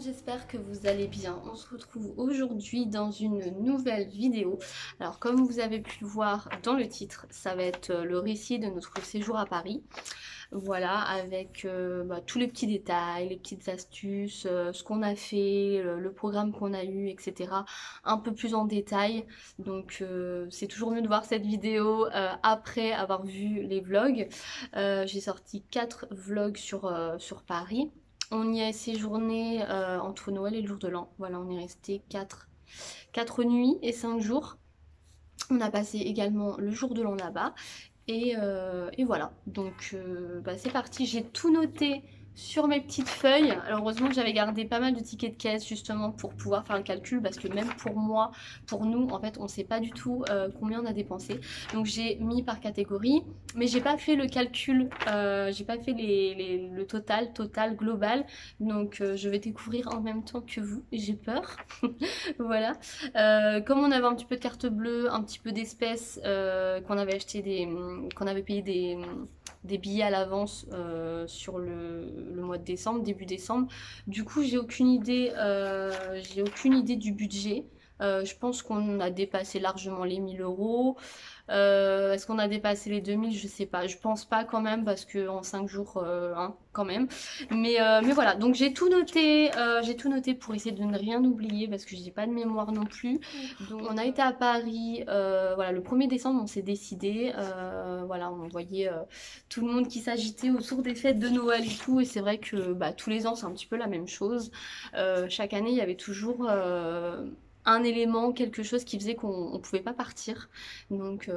j'espère que vous allez bien. On se retrouve aujourd'hui dans une nouvelle vidéo. Alors comme vous avez pu le voir dans le titre, ça va être le récit de notre séjour à Paris. Voilà, avec tous les petits détails, les petites astuces, ce qu'on a fait, le programme qu'on a eu, etc. Un peu plus en détail. Donc c'est toujours mieux de voir cette vidéo après avoir vu les vlogs. J'ai sorti 4 vlogs sur Paris. On y a séjourné entre Noël et le jour de l'an. Voilà, on est resté 4 nuits et 5 jours. On a passé également le jour de l'an là-bas. Et voilà, donc c'est parti. J'ai tout noté sur mes petites feuilles. Alors heureusement que j'avais gardé pas mal de tickets de caisse justement pour pouvoir faire le calcul, parce que même pour moi, pour nous, en fait, on sait pas du tout combien on a dépensé. Donc j'ai mis par catégorie, mais j'ai pas fait le calcul, j'ai pas fait le total global. Donc je vais découvrir en même temps que vous. J'ai peur. Voilà. Comme on avait un petit peu de carte bleue, un petit peu d'espèces, qu'on avait payé des billets à l'avance sur le mois de décembre, début décembre. Du coup, j'ai aucune idée du budget. Je pense qu'on a dépassé largement les 1000 euros. Est-ce qu'on a dépassé les 2000? Je sais pas. Je pense pas quand même, parce que en 5 jours, hein, quand même. Mais voilà. Donc j'ai tout noté pour essayer de ne rien oublier, parce que j'ai pas de mémoire non plus. Donc on a été à Paris. Voilà, le 1er décembre, on s'est décidé. Voilà, on voyait tout le monde qui s'agitait autour des fêtes de Noël et tout. Et c'est vrai que tous les ans, c'est un petit peu la même chose. Chaque année, il y avait toujours un élément, quelque chose qui faisait qu'on pouvait pas partir. Donc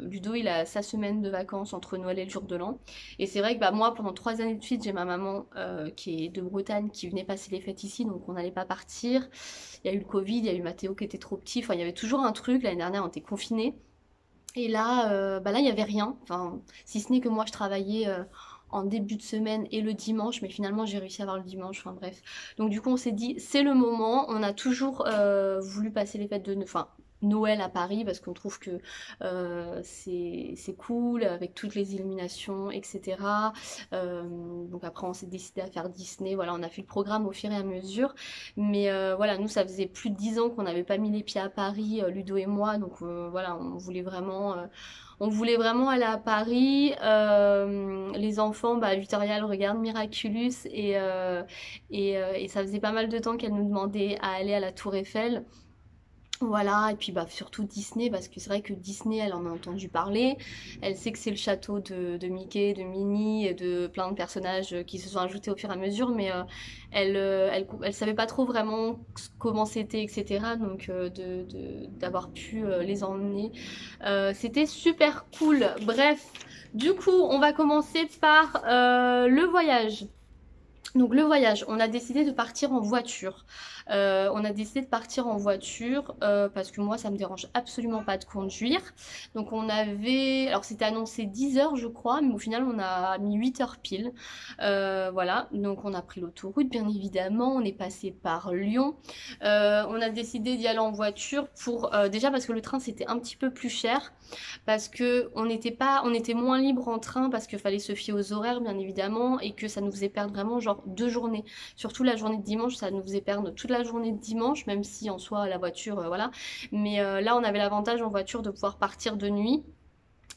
Ludo, il a sa semaine de vacances entre Noël et le jour de l'an. Et c'est vrai que moi, pendant 3 années de suite, j'ai ma maman qui est de Bretagne, qui venait passer les fêtes ici, donc on n'allait pas partir. Il y a eu le Covid, il y a eu Mathéo qui était trop petit, enfin il y avait toujours un truc. L'année dernière, on était confinés. Et là, il n'y avait rien. Enfin, si ce n'est que moi, je travaillais en début de semaine et le dimanche, mais finalement, j'ai réussi à avoir le dimanche. Enfin, bref. Donc, du coup, on s'est dit, c'est le moment. On a toujours voulu passer les fêtes enfin, Noël à Paris, parce qu'on trouve que c'est cool avec toutes les illuminations, etc. Donc après, on s'est décidé à faire Disney. Voilà, on a fait le programme au fur et à mesure. Mais voilà, nous, ça faisait plus de 10 ans qu'on n'avait pas mis les pieds à Paris, Ludo et moi. Donc voilà, on voulait vraiment aller à Paris. Les enfants, Victoria, elle regarde Miraculous, et ça faisait pas mal de temps qu'elle nous demandait à aller à la Tour Eiffel. Voilà, et puis surtout Disney, parce que c'est vrai que Disney, elle en a entendu parler. Elle sait que c'est le château de Mickey, de Minnie et de plein de personnages qui se sont ajoutés au fur et à mesure, mais elle savait pas trop vraiment comment c'était, etc. Donc d'avoir pu les emmener, c'était super cool. Bref, du coup, on va commencer par le voyage. Donc le voyage, on a décidé de partir en voiture. Parce que moi, ça me dérange absolument pas de conduire. Donc on avait... Alors c'était annoncé 10 heures, je crois, mais au final, on a mis 8 heures pile. Voilà, donc on a pris l'autoroute, bien évidemment. On est passé par Lyon. On a décidé d'y aller en voiture déjà parce que le train, c'était un petit peu plus cher. Parce que on était moins libre en train, parce qu'il fallait se fier aux horaires, bien évidemment, et que ça nous faisait perdre vraiment genre 2 journées. Surtout la journée de dimanche, ça nous faisait perdre toute la journée de dimanche, même si en soi la voiture, voilà. Mais là, on avait l'avantage en voiture de pouvoir partir de nuit.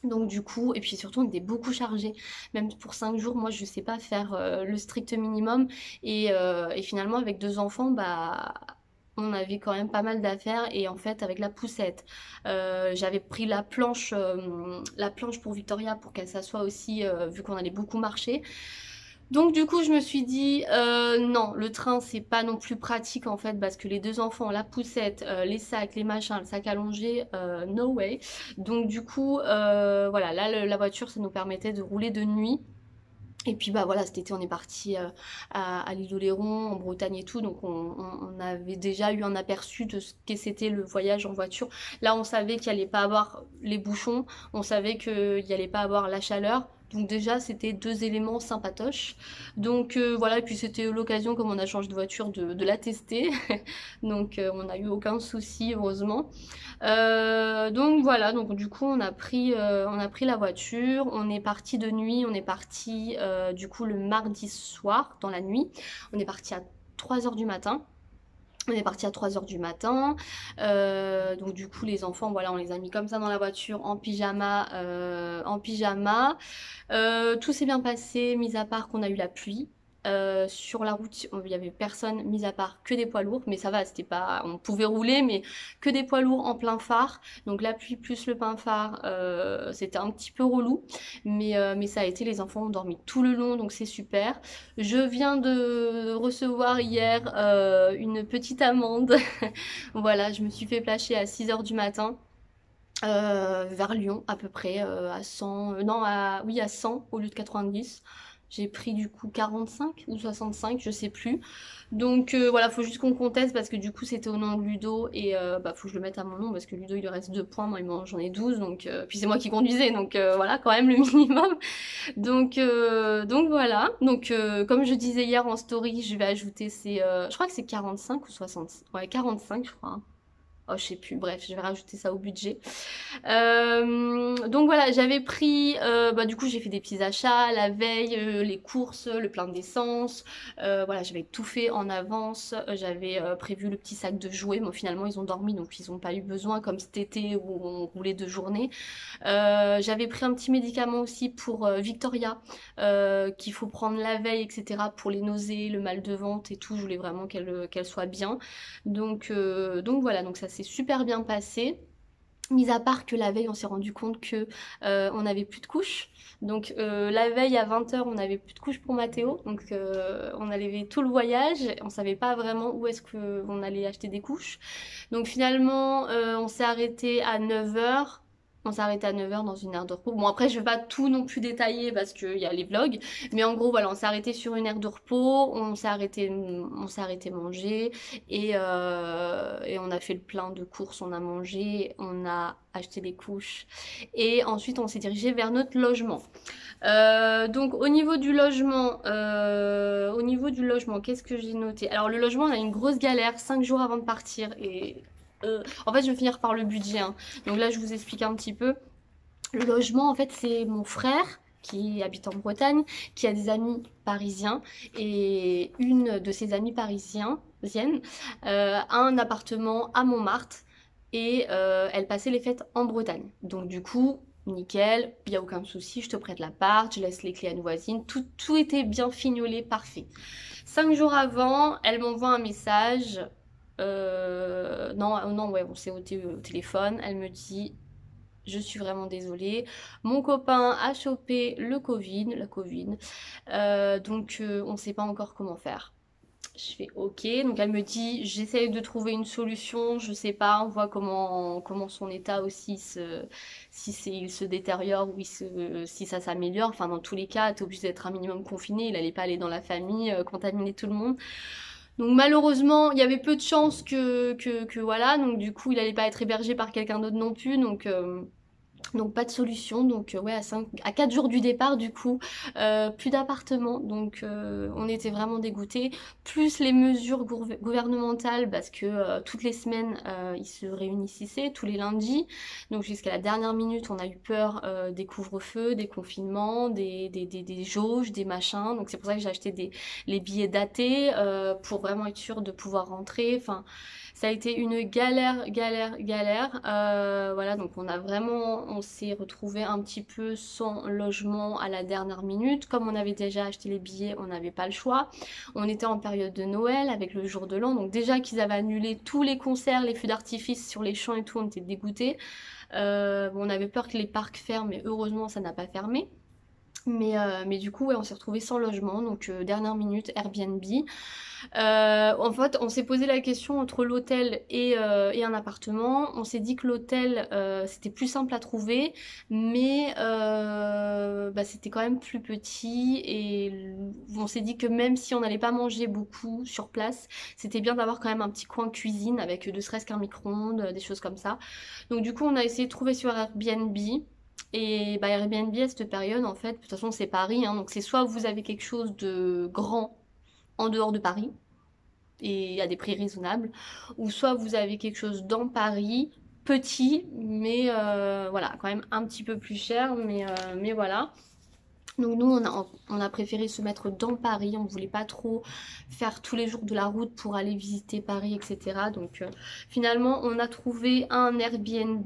Donc du coup, et puis surtout on était beaucoup chargés, même pour 5 jours, moi je sais pas faire le strict minimum, et finalement avec 2 enfants, on avait quand même pas mal d'affaires. Et en fait avec la poussette, j'avais pris la planche pour Victoria pour qu'elle s'assoie aussi, vu qu'on allait beaucoup marcher. Donc du coup je me suis dit non, le train c'est pas non plus pratique en fait, parce que les 2 enfants, la poussette, les sacs, les machins, le sac allongé, no way. Donc du coup voilà, là la voiture, ça nous permettait de rouler de nuit. Et puis voilà, cet été on est parti à l'île d'Oléron, en Bretagne et tout, donc on avait déjà eu un aperçu de ce que c'était le voyage en voiture. Là on savait qu'il n'y allait pas avoir les bouchons, on savait qu'il n'y allait pas avoir la chaleur. Donc déjà c'était 2 éléments sympatoches. Donc voilà, et puis c'était l'occasion, comme on a changé de voiture, de la tester. Donc on n'a eu aucun souci, heureusement. Donc voilà, donc du coup on a pris la voiture, on est parti de nuit, on est parti du coup le mardi soir, dans la nuit. On est parti à 3 heures du matin. On est parti à 3 heures du matin, donc du coup les enfants, voilà, on les a mis comme ça dans la voiture en pyjama, tout s'est bien passé, mis à part qu'on a eu la pluie. Sur la route, il n'y avait personne, mis à part que des poids lourds, mais ça va, c'était pas, on pouvait rouler, mais que des poids lourds en plein phare. Donc la pluie plus le plein phare, c'était un petit peu relou, mais ça a été, les enfants ont dormi tout le long, donc c'est super. Je viens de recevoir hier une petite amende. Voilà, je me suis fait flasher à 6 heures du matin. Vers Lyon à peu près, à 100, non oui à 100 au lieu de 90. J'ai pris du coup 45 ou 65, je sais plus. Donc voilà, faut juste qu'on conteste parce que du coup c'était au nom de Ludo et bah faut que je le mette à mon nom parce que Ludo il lui reste 2 points, moi j'en ai 12 donc puis c'est moi qui conduisais donc voilà quand même le minimum. Donc voilà, donc comme je disais hier en story, je vais ajouter ces je crois que c'est 45 ou 60, ouais 45 je crois, hein. Oh, je sais plus, bref, je vais rajouter ça au budget. Donc voilà, j'avais pris, bah du coup j'ai fait des petits achats la veille, les courses, le plein d'essence, voilà j'avais tout fait en avance, j'avais prévu le petit sac de jouets, mais finalement ils ont dormi donc ils n'ont pas eu besoin comme cet été où on roulait de journée. J'avais pris un petit médicament aussi pour Victoria, qu'il faut prendre la veille, etc. pour les nausées, le mal de ventre et tout. Je voulais vraiment qu'elle soit bien. Donc voilà, donc ça s'est super bien passé. Mis à part que la veille, on s'est rendu compte que on n'avait plus de couches. Donc la veille à 20 h, on n'avait plus de couches pour Mathéo. Donc on allait tout le voyage, on savait pas vraiment où est-ce qu'on allait acheter des couches. Donc finalement, on s'est arrêté à 9 h. On s'est arrêté à 9 h dans une aire de repos. Bon après je vais pas tout non plus détailler parce qu'il y a les vlogs. Mais en gros voilà, on s'est arrêté sur une aire de repos, on s'est arrêté manger et on a fait le plein de courses, on a mangé, on a acheté des couches et ensuite on s'est dirigé vers notre logement. Donc au niveau du logement, qu'est-ce que j'ai noté? Alors le logement, on a une grosse galère 5 jours avant de partir et en fait je vais finir par le budget, hein. Donc là je vous explique un petit peu. Le logement, en fait, c'est mon frère qui habite en Bretagne, qui a des amis parisiens et une de ses amies parisiennes a un appartement à Montmartre et elle passait les fêtes en Bretagne. Donc du coup, nickel, il n'y a aucun souci, je te prête l'appart, je laisse les clés à une voisine, tout était bien fignolé, parfait. 5 jours avant, elle m'envoie un message. Non, ouais, on s'est au téléphone. Elle me dit: je suis vraiment désolée. Mon copain a chopé la Covid, donc on ne sait pas encore comment faire. Je fais ok, donc elle me dit j'essaye de trouver une solution, je sais pas, on voit comment son état aussi il se détériore ou si ça s'améliore. Enfin dans tous les cas, t'es obligé d'être un minimum confiné, il allait pas aller dans la famille, contaminer tout le monde. Donc malheureusement, il y avait peu de chances que voilà, donc du coup il allait pas être hébergé par quelqu'un d'autre non plus, donc pas de solution, donc ouais à 4 jours du départ du coup, plus d'appartement, donc on était vraiment dégoûtés, plus les mesures gouvernementales parce que toutes les semaines ils se réunissaient tous les lundis, donc jusqu'à la dernière minute on a eu peur des couvre-feux, des confinements, des jauges, des machins, donc c'est pour ça que j'ai acheté les billets datés pour vraiment être sûre de pouvoir rentrer, enfin ça a été une galère. Voilà, donc on s'est retrouvé un petit peu sans logement à la dernière minute. Comme on avait déjà acheté les billets, on n'avait pas le choix. On était en période de Noël avec le jour de l'an, donc déjà qu'ils avaient annulé tous les concerts, les feux d'artifice sur les champs et tout, on était dégoûtés. On avait peur que les parcs ferment, mais heureusement ça n'a pas fermé. Mais du coup, ouais, on s'est retrouvé sans logement, donc dernière minute Airbnb. En fait, on s'est posé la question entre l'hôtel et un appartement. On s'est dit que l'hôtel, c'était plus simple à trouver, mais bah, c'était quand même plus petit. Et on s'est dit que même si on n'allait pas manger beaucoup sur place, c'était bien d'avoir quand même un petit coin cuisine avec ne serait-ce qu'un micro-ondes, des choses comme ça. Donc du coup, on a essayé de trouver sur Airbnb. Et bah, Airbnb à cette période, en fait, de toute façon, c'est Paris, hein, donc c'est soit vous avez quelque chose de grand en dehors de Paris, et à des prix raisonnables, ou soit vous avez quelque chose dans Paris, petit, mais voilà, quand même un petit peu plus cher, mais voilà. Donc nous, on a préféré se mettre dans Paris, on voulait pas trop faire tous les jours de la route pour aller visiter Paris, etc. Donc finalement, on a trouvé un Airbnb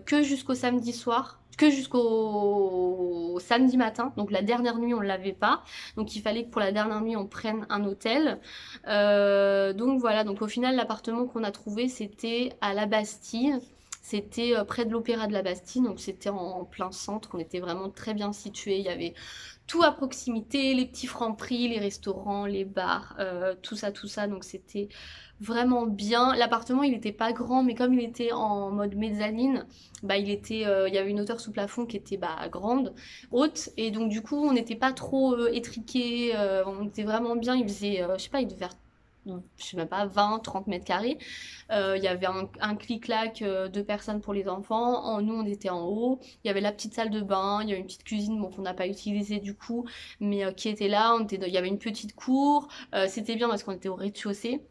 que jusqu'au samedi soir, que jusqu'au samedi matin. Donc la dernière nuit, on l'avait pas. Donc il fallait que pour la dernière nuit, on prenne un hôtel. Donc voilà, donc au final, l'appartement qu'on a trouvé, c'était à la Bastille. C'était près de l'Opéra de la Bastille, donc c'était en plein centre, on était vraiment très bien situé, il y avait tout à proximité, les petits francs-prix, les restaurants, les bars, tout ça, donc c'était vraiment bien. L'appartement il était pas grand, mais comme il était en mode mezzanine, bah il y avait une hauteur sous plafond qui était bah, grande, haute, et donc du coup on n'était pas trop étriqué, on était vraiment bien, il faisait, je sais pas, il devait faire je sais même pas, 20-30 mètres carrés. Il y avait un clic-clac de personnes pour les enfants. Nous, on était en haut. Il y avait la petite salle de bain. Il y avait une petite cuisine bon, qu'on n'a pas utilisée du coup, mais qui était là. Il y avait une petite cour. C'était bien parce qu'on était au rez-de-chaussée.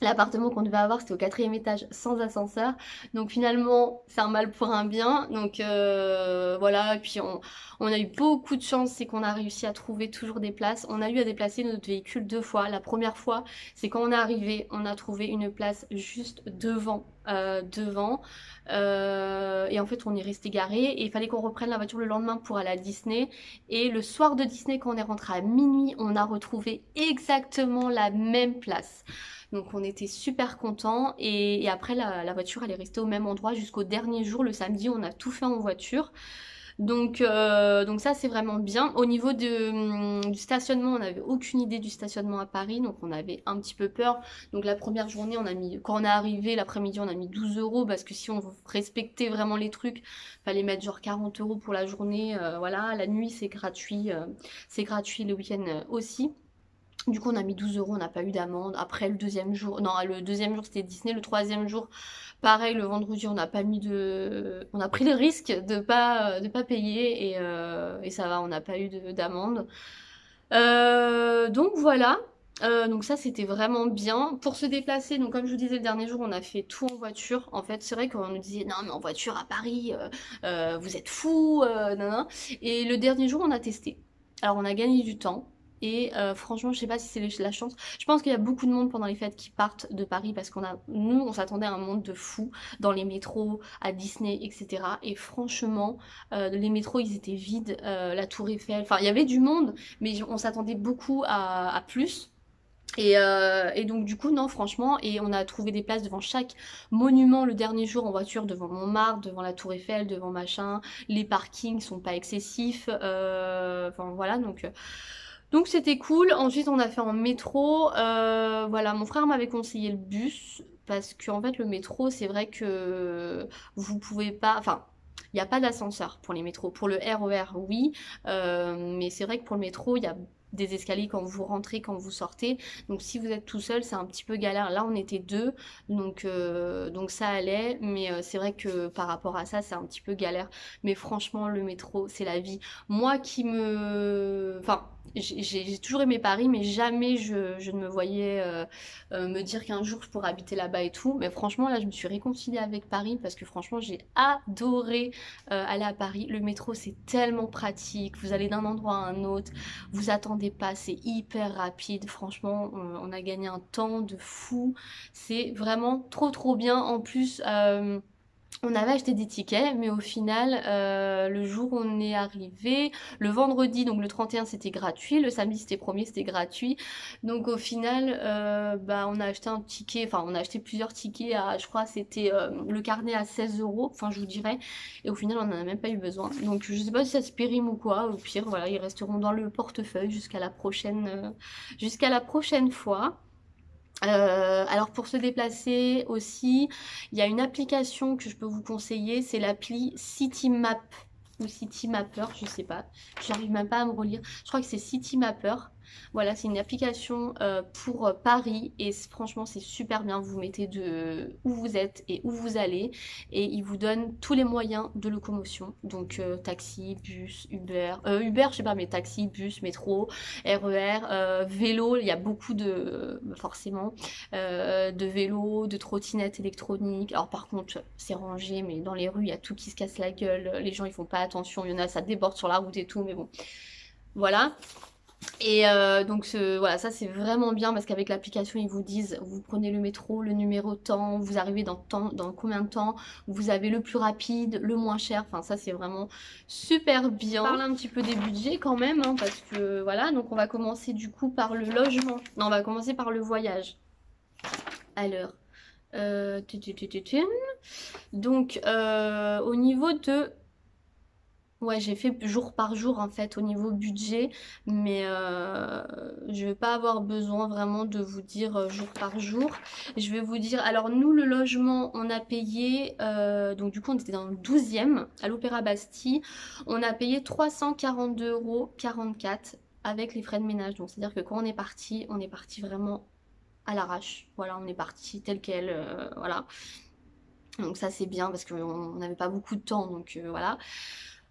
L'appartement qu'on devait avoir, c'était au 4e étage sans ascenseur. Donc finalement, c'est un mal pour un bien. Donc voilà, et puis on a eu beaucoup de chance, c'est qu'on a réussi à trouver toujours des places. On a eu à déplacer notre véhicule 2 fois. La première fois, c'est quand on est arrivé, on a trouvé une place juste devant. Et en fait on est resté garé et il fallait qu'on reprenne la voiture le lendemain pour aller à Disney, et le soir de Disney quand on est rentré à minuit on a retrouvé exactement la même place. Donc on était super contents et après la voiture elle est restée au même endroit jusqu'au dernier jour, le samedi on a tout fait en voiture. Donc ça c'est vraiment bien. Au niveau du stationnement, on n'avait aucune idée du stationnement à Paris, donc on avait un petit peu peur. Donc la première journée, quand on est arrivé l'après-midi, on a mis 12 euros parce que si on respectait vraiment les trucs, fallait mettre genre 40 euros pour la journée. Voilà, la nuit c'est gratuit le week-end aussi. Du coup, on a mis 12 euros, on n'a pas eu d'amende. Après, le deuxième jour, non, le deuxième jour c'était Disney. Le troisième jour, pareil, le vendredi, on n'a pas mis on a pris le risque de pas payer et ça va, on n'a pas eu d'amende. Donc voilà. Donc ça c'était vraiment bien pour se déplacer. Donc comme je vous disais le dernier jour on a fait tout en voiture. En fait c'est vrai qu'on nous disait non mais en voiture à Paris vous êtes fous non, non. Et le dernier jour on a testé. Alors on a gagné du temps. Et franchement, je sais pas si c'est la chance. Je pense qu'il y a beaucoup de monde pendant les fêtes qui partent de Paris parce nous, on s'attendait à un monde de fous dans les métros, à Disney, etc. Et franchement, les métros, ils étaient vides. La Tour Eiffel, enfin, il y avait du monde, mais on s'attendait beaucoup à plus. Et donc du coup non franchement, et on a trouvé des places devant chaque monument le dernier jour en voiture, devant Montmartre, devant la Tour Eiffel, devant machin. Les parkings sont pas excessifs, enfin voilà donc c'était cool. Ensuite on a fait en métro, voilà mon frère m'avait conseillé le bus parce que en fait le métro c'est vrai que vous pouvez pas, enfin il n'y a pas d'ascenseur pour les métros. Pour le RER, oui, mais c'est vrai que pour le métro, il y a des escaliers quand vous rentrez, quand vous sortez. Donc si vous êtes tout seul, c'est un petit peu galère. Là, on était deux, donc ça allait. Mais c'est vrai que par rapport à ça, c'est un petit peu galère. Mais franchement, le métro, c'est la vie. Moi Enfin, j'ai toujours aimé Paris, mais jamais je ne me voyais me dire qu'un jour je pourrais habiter là-bas et tout. Mais franchement, là, je me suis réconciliée avec Paris parce que franchement, j'ai adoré aller à Paris. Le métro, c'est tellement pratique. Vous allez d'un endroit à un autre, vous attendez pas, c'est hyper rapide. Franchement, on a gagné un temps de fou. C'est vraiment trop bien. En plus, on avait acheté des tickets, mais au final, le jour où on est arrivé, le vendredi, donc le 31 c'était gratuit, le samedi c'était premier c'était gratuit. Donc au final, bah, on a acheté un ticket, enfin on a acheté plusieurs tickets à, je crois c'était le carnet à 16 euros, enfin je vous dirais. Et au final on n'en a même pas eu besoin. Donc je sais pas si ça se périme ou quoi, au pire voilà, ils resteront dans le portefeuille jusqu'à la prochaine fois. Alors pour se déplacer aussi, il y a une application que je peux vous conseiller, c'est l'appli Citymap ou Citymapper, je sais pas, j'arrive même pas à me relire, je crois que c'est Citymapper. Voilà, c'est une application pour Paris et franchement c'est super bien. Vous mettez de où vous êtes et où vous allez et il vous donne tous les moyens de locomotion. Donc taxi, bus, Uber, Uber je sais pas mais taxi, bus, métro, RER, vélo, il y a beaucoup de forcément de vélos, de trottinettes électroniques. Alors par contre c'est rangé mais dans les rues il y a tout qui se casse la gueule, les gens ils font pas attention, il y en a ça déborde sur la route et tout mais bon voilà. Et donc voilà, ça c'est vraiment bien parce qu'avec l'application ils vous disent vous prenez le métro, le numéro temps, vous arrivez dans combien de temps, vous avez le plus rapide, le moins cher, enfin ça c'est vraiment super bien. On va parler un petit peu des budgets quand même hein, parce que voilà, donc on va commencer du coup par le logement, non on va commencer par le voyage. Alors, donc au niveau de ouais, j'ai fait jour par jour en fait au niveau budget, mais je vais pas avoir besoin vraiment de vous dire jour par jour. Je vais vous dire, alors nous le logement on a payé, donc du coup on était dans le 12e à l'Opéra Bastille, on a payé 342,44 € avec les frais de ménage. Donc c'est à dire que quand on est parti vraiment à l'arrache. Voilà, on est parti tel quel, voilà. Donc ça c'est bien parce qu'on n'avait pas beaucoup de temps, donc voilà.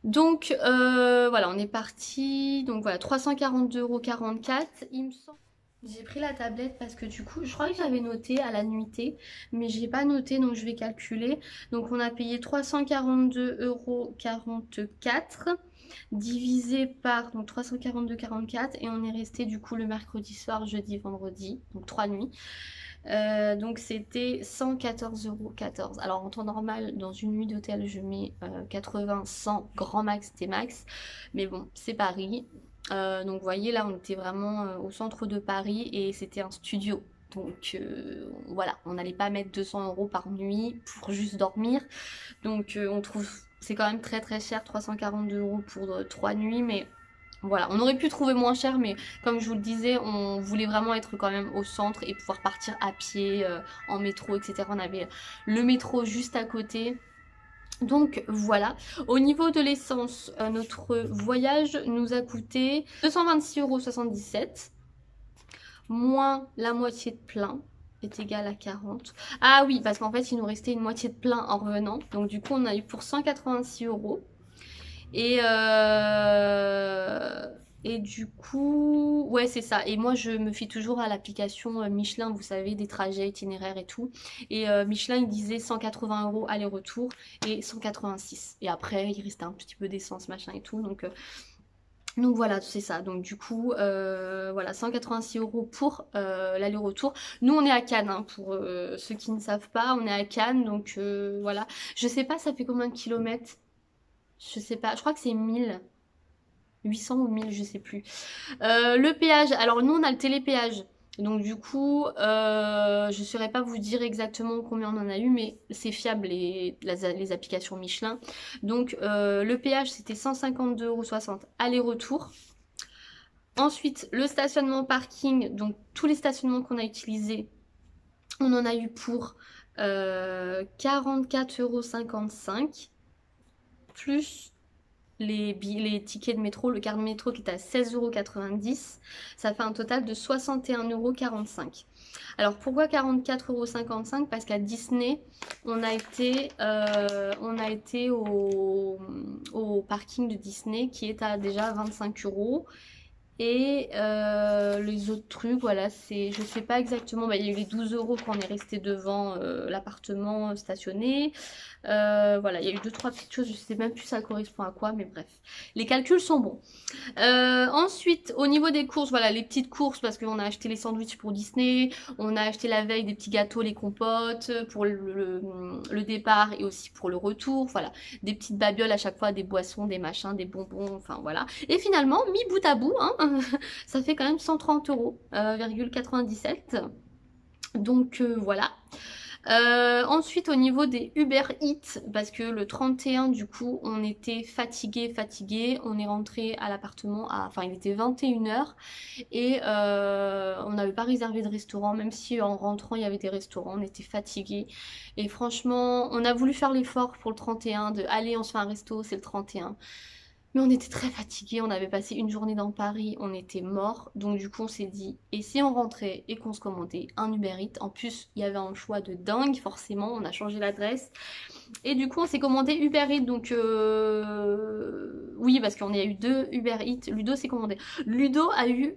Donc voilà, on est parti. Donc voilà, 342,44 € il me semble. J'ai pris la tablette parce que du coup, je crois que j'avais noté à la nuitée, mais j'ai pas noté donc je vais calculer. Donc on a payé 342,44 € divisé par donc 342,44 et on est resté du coup le mercredi soir, jeudi, vendredi, donc 3 nuits. Donc c'était 114,14 €. Alors en temps normal, dans une nuit d'hôtel, je mets 80, 100, grand max, T-max. Mais bon, c'est Paris. Donc vous voyez, là on était vraiment au centre de Paris et c'était un studio. Donc voilà, on n'allait pas mettre 200 € par nuit pour juste dormir. Donc on trouve, c'est quand même très très cher, 342 € pour 3 nuits, mais voilà, on aurait pu trouver moins cher, mais comme je vous le disais, on voulait vraiment être quand même au centre et pouvoir partir à pied, en métro, etc. On avait le métro juste à côté. Donc voilà, au niveau de l'essence, notre voyage nous a coûté 226,77 € moins la moitié de plein est égal à 40. Ah oui, parce qu'en fait il nous restait une moitié de plein en revenant, donc du coup on a eu pour 186 €. Et du coup, ouais, c'est ça. Et moi, je me fie toujours à l'application Michelin, vous savez, des trajets, itinéraires et tout. Et Michelin, il disait 180 € aller-retour et 186. Et après, il restait un petit peu d'essence, machin et tout. Donc voilà, c'est ça. Donc du coup, voilà, 186 € pour l'aller-retour. Nous, on est à Cannes, hein, pour ceux qui ne savent pas. On est à Cannes, donc voilà. Je sais pas, ça fait combien de kilomètres? Je sais pas, je crois que c'est 1800 ou 1000, je sais plus. Le péage, alors nous on a le télépéage. Donc du coup, je ne saurais pas vous dire exactement combien on en a eu, mais c'est fiable les applications Michelin. Donc le péage c'était 152,60 € aller-retour. Ensuite, le stationnement parking, donc tous les stationnements qu'on a utilisés, on en a eu pour 44,55 € plus les tickets de métro, le carte de métro qui est à 16,90 €, ça fait un total de 61,45 €. Alors pourquoi 44,55 €? Parce qu'à Disney, on a été au parking de Disney qui est à déjà 25 €. Et les autres trucs, voilà, c'est, je sais pas exactement, bah, il y a eu les 12 € quand on est resté devant l'appartement stationné. Voilà, il y a eu 2-3 petites choses, je sais même plus ça correspond à quoi, mais bref. Les calculs sont bons. Ensuite, au niveau des courses, voilà, les petites courses, parce qu'on a acheté les sandwichs pour Disney, on a acheté la veille des petits gâteaux, les compotes, pour le départ et aussi pour le retour, voilà, des petites babioles à chaque fois, des boissons, des machins, des bonbons, enfin voilà. Et finalement, mis bout à bout, hein, ça fait quand même 130 €,97 €. Donc voilà. Ensuite au niveau des Uber Eats, parce que le 31 du coup on était fatigué, on est rentré à l'appartement, enfin il était 21 h et on n'avait pas réservé de restaurant, même si en rentrant il y avait des restaurants, on était fatigué et franchement on a voulu faire l'effort pour le 31 de allez on se fait un resto, c'est le 31. Mais on était très fatigués, on avait passé une journée dans Paris, on était morts. Donc du coup on s'est dit, et si on rentrait et qu'on se commandait un Uber Eats? En plus il y avait un choix de dingue, forcément, on a changé l'adresse. Et du coup on s'est commandé Uber Eats, donc oui parce qu'on a eu deux Uber Eats, Ludo s'est commandé. Ludo a eu,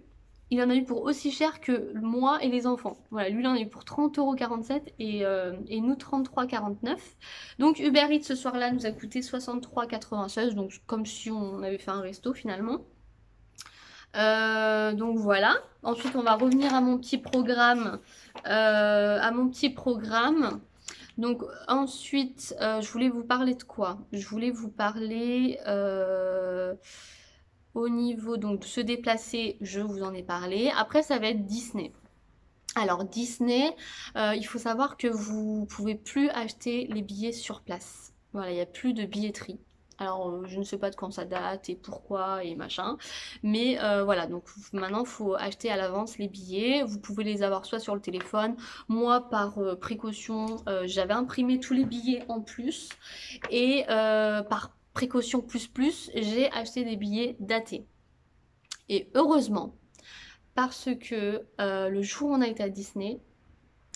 il en a eu pour aussi cher que moi et les enfants. Voilà, lui il en a eu pour 30,47 € et nous 33,49 €. Donc Uber Eats ce soir-là nous a coûté 63,96 €, donc comme si on avait fait un resto finalement. Donc voilà. Ensuite on va revenir à mon petit programme. Donc ensuite, je voulais vous parler de quoi? Je voulais vous parler au niveau donc de se déplacer, je vous en ai parlé. Après, ça va être Disney. Alors Disney, il faut savoir que vous pouvez plus acheter les billets sur place. Voilà, il n'y a plus de billetterie. Alors je ne sais pas de quand ça date et pourquoi et machin. Mais voilà, donc maintenant il faut acheter à l'avance les billets. Vous pouvez les avoir soit sur le téléphone. Moi par précaution, j'avais imprimé tous les billets en plus. Et par précaution plus plus, j'ai acheté des billets datés. Et heureusement, parce que le jour où on a été à Disney,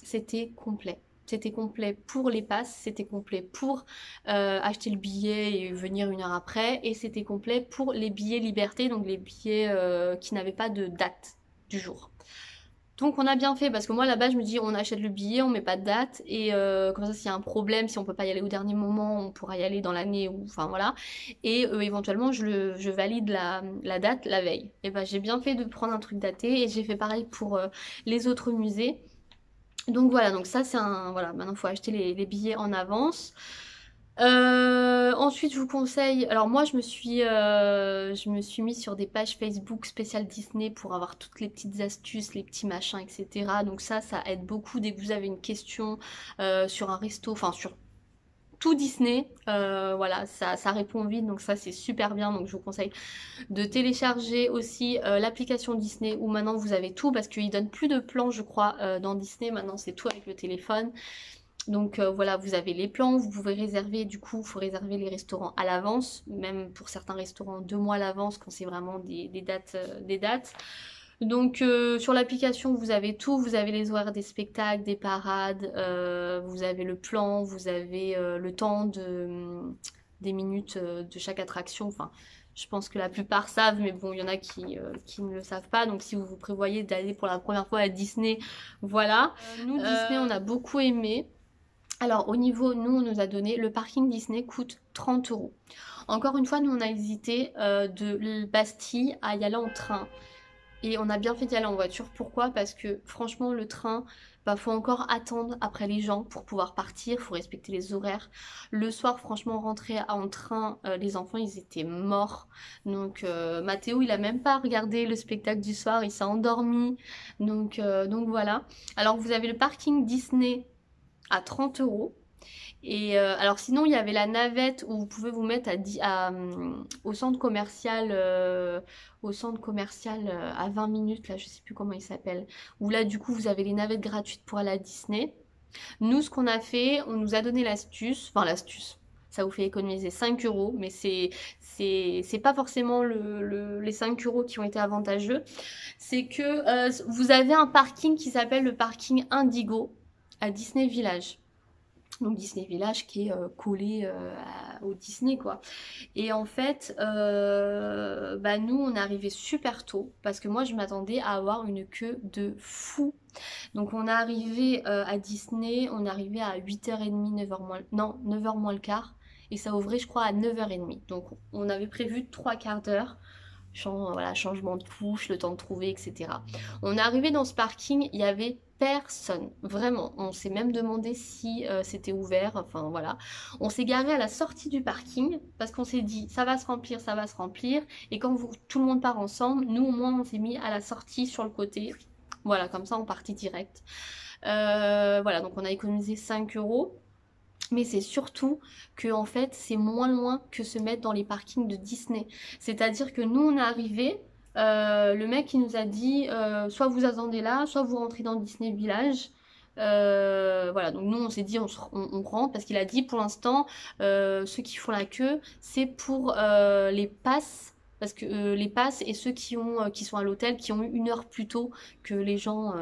c'était complet. C'était complet pour les passes, c'était complet pour acheter le billet et venir une heure après, et c'était complet pour les billets liberté, donc les billets qui n'avaient pas de date du jour. Donc on a bien fait parce que moi là-bas je me dis on achète le billet, on met pas de date et comme ça s'il y a un problème, si on peut pas y aller au dernier moment, on pourra y aller dans l'année ou enfin voilà. Et éventuellement je valide la date la veille. Et ben j'ai bien fait de prendre un truc daté et j'ai fait pareil pour les autres musées. Donc voilà, donc ça c'est un... Voilà, maintenant il faut acheter les billets en avance. Ensuite, je vous conseille. Alors moi, je me suis mis sur des pages Facebook spéciales Disney pour avoir toutes les petites astuces, les petits machins, etc. Donc ça aide beaucoup dès que vous avez une question sur un resto, enfin sur tout Disney. Voilà, ça répond vite, donc ça c'est super bien. Donc je vous conseille de télécharger aussi l'application Disney où maintenant vous avez tout parce qu'ils donnent plus de plans, je crois, dans Disney. Maintenant, c'est tout avec le téléphone. Donc voilà, vous avez les plans, vous pouvez réserver, du coup, il faut réserver les restaurants à l'avance, même pour certains restaurants 2 mois à l'avance quand c'est vraiment des dates, des dates. Donc sur l'application, vous avez tout, vous avez les horaires des spectacles, des parades, vous avez le plan, vous avez le temps des minutes de chaque attraction. Enfin, je pense que la plupart savent, mais bon, il y en a qui ne le savent pas. Donc si vous vous prévoyez d'aller pour la première fois à Disney, voilà. Nous, Disney, on a beaucoup aimé. Alors au niveau, nous on nous a donné, le parking Disney coûte 30 €. Encore une fois, nous on a hésité de Bastille à y aller en train. Et on a bien fait d'y aller en voiture. Pourquoi? Parce que franchement le train, bah, faut encore attendre après les gens pour pouvoir partir, faut respecter les horaires. Le soir, franchement, rentrer en train, les enfants ils étaient morts. Donc Mathéo il a même pas regardé le spectacle du soir, il s'est endormi. Donc voilà. Alors vous avez le parking Disney à 30 €. Et alors sinon il y avait la navette où vous pouvez vous mettre au centre commercial à 20 minutes, là je sais plus comment il s'appelle, où là du coup vous avez les navettes gratuites pour aller à Disney. Nous ce qu'on a fait, on nous a donné l'astuce, enfin l'astuce, ça vous fait économiser 5 €, mais c'est pas forcément les 5 € qui ont été avantageux. C'est que vous avez un parking qui s'appelle le parking Indigo à Disney Village. Donc Disney Village qui est collé au Disney quoi. Et en fait, bah nous on est arrivé super tôt parce que moi je m'attendais à avoir une queue de fou. Donc on est arrivé à Disney, on est arrivé à 8h30, 9h moins, non 9h moins le quart. Et ça ouvrait je crois à 9h30. Donc on avait prévu 3 quarts d'heure. Voilà, changement de couche, le temps de trouver, etc. On est arrivé dans ce parking, il y avait personne, vraiment. On s'est même demandé si c'était ouvert, enfin voilà. On s'est garé à la sortie du parking parce qu'on s'est dit ça va se remplir, ça va se remplir. Et quand tout le monde part ensemble, nous au moins on s'est mis à la sortie sur le côté. Voilà, comme ça on partit direct. Voilà, donc on a économisé 5 €. Mais c'est surtout que en fait c'est moins loin que se mettre dans les parkings de Disney. C'est-à-dire que nous on est arrivé, le mec il nous a dit soit vous attendez là, soit vous rentrez dans Disney Village. Voilà, donc nous on s'est dit on rentre parce qu'il a dit pour l'instant ceux qui font la queue c'est pour les passes. Parce que les passes et ceux qui sont à l'hôtel qui ont eu 1 heure plus tôt que les gens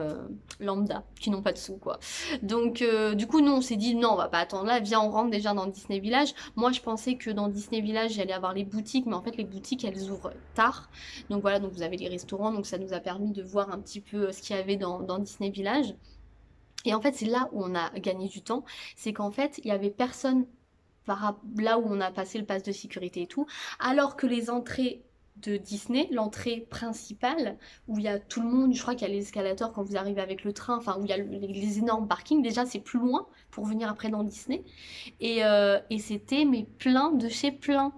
lambda qui n'ont pas de sous quoi. Donc du coup nous on s'est dit non on va pas attendre là, viens on rentre déjà dans Disney Village. Moi je pensais que dans Disney Village j'allais avoir les boutiques mais en fait les boutiques elles ouvrent tard. Donc voilà donc vous avez les restaurants donc ça nous a permis de voir un petit peu ce qu'il y avait dans Disney Village. Et en fait, c'est là où on a gagné du temps, c'est qu'en fait, il y avait personne là où on a passé le pass de sécurité et tout, alors que les entrées de Disney, l'entrée principale, où il y a tout le monde, je crois qu'il y a l'escalator quand vous arrivez avec le train, enfin où il y a les énormes parkings, déjà c'est plus loin pour venir après dans Disney, et c'était mais plein de chez plein.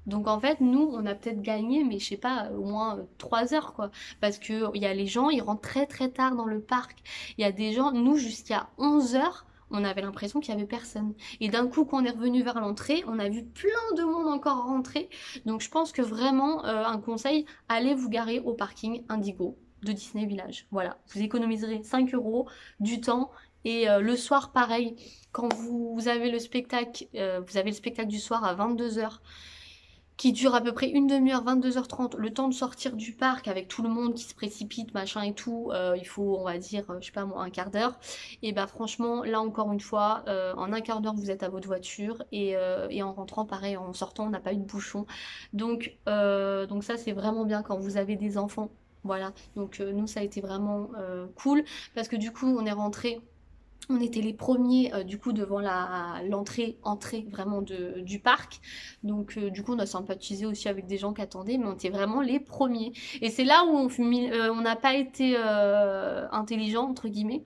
Donc en fait, nous, on a peut-être gagné, mais je sais pas, au moins 3 heures, quoi. Parce que il y a les gens, ils rentrent très très tard dans le parc. Il y a des gens, nous, jusqu'à 11 heures, on avait l'impression qu'il y avait personne. Et d'un coup, quand on est revenu vers l'entrée, on a vu plein de monde encore rentrer. Donc je pense que vraiment, un conseil, allez vous garer au parking Indigo de Disney Village. Voilà, vous économiserez 5 euros, du temps. Et le soir, pareil, quand vous avez le spectacle, du soir à 22 heures qui dure à peu près une demi-heure, 22h30, le temps de sortir du parc avec tout le monde qui se précipite, machin et tout, il faut, on va dire, je sais pas moi, un quart d'heure. Et bah franchement, là encore une fois, en un quart d'heure, vous êtes à votre voiture et en rentrant, pareil, en sortant, on n'a pas eu de bouchon. Donc ça, c'est vraiment bien quand vous avez des enfants. Voilà, donc nous, ça a été vraiment cool parce que du coup, on est rentré. On était les premiers du coup devant l'entrée vraiment du parc. Donc du coup on a sympathisé aussi avec des gens qui attendaient, mais on était vraiment les premiers. Et c'est là où on n'a pas été intelligent entre guillemets.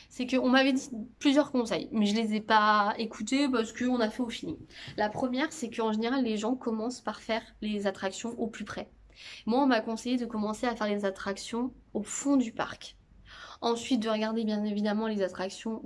C'est qu'on m'avait dit plusieurs conseils, mais je les ai pas écoutés parce qu'on a fait au feeling. La première, c'est qu'en général les gens commencent par faire les attractions au plus près. Moi on m'a conseillé de commencer à faire les attractions au fond du parc. Ensuite, de regarder bien évidemment les attractions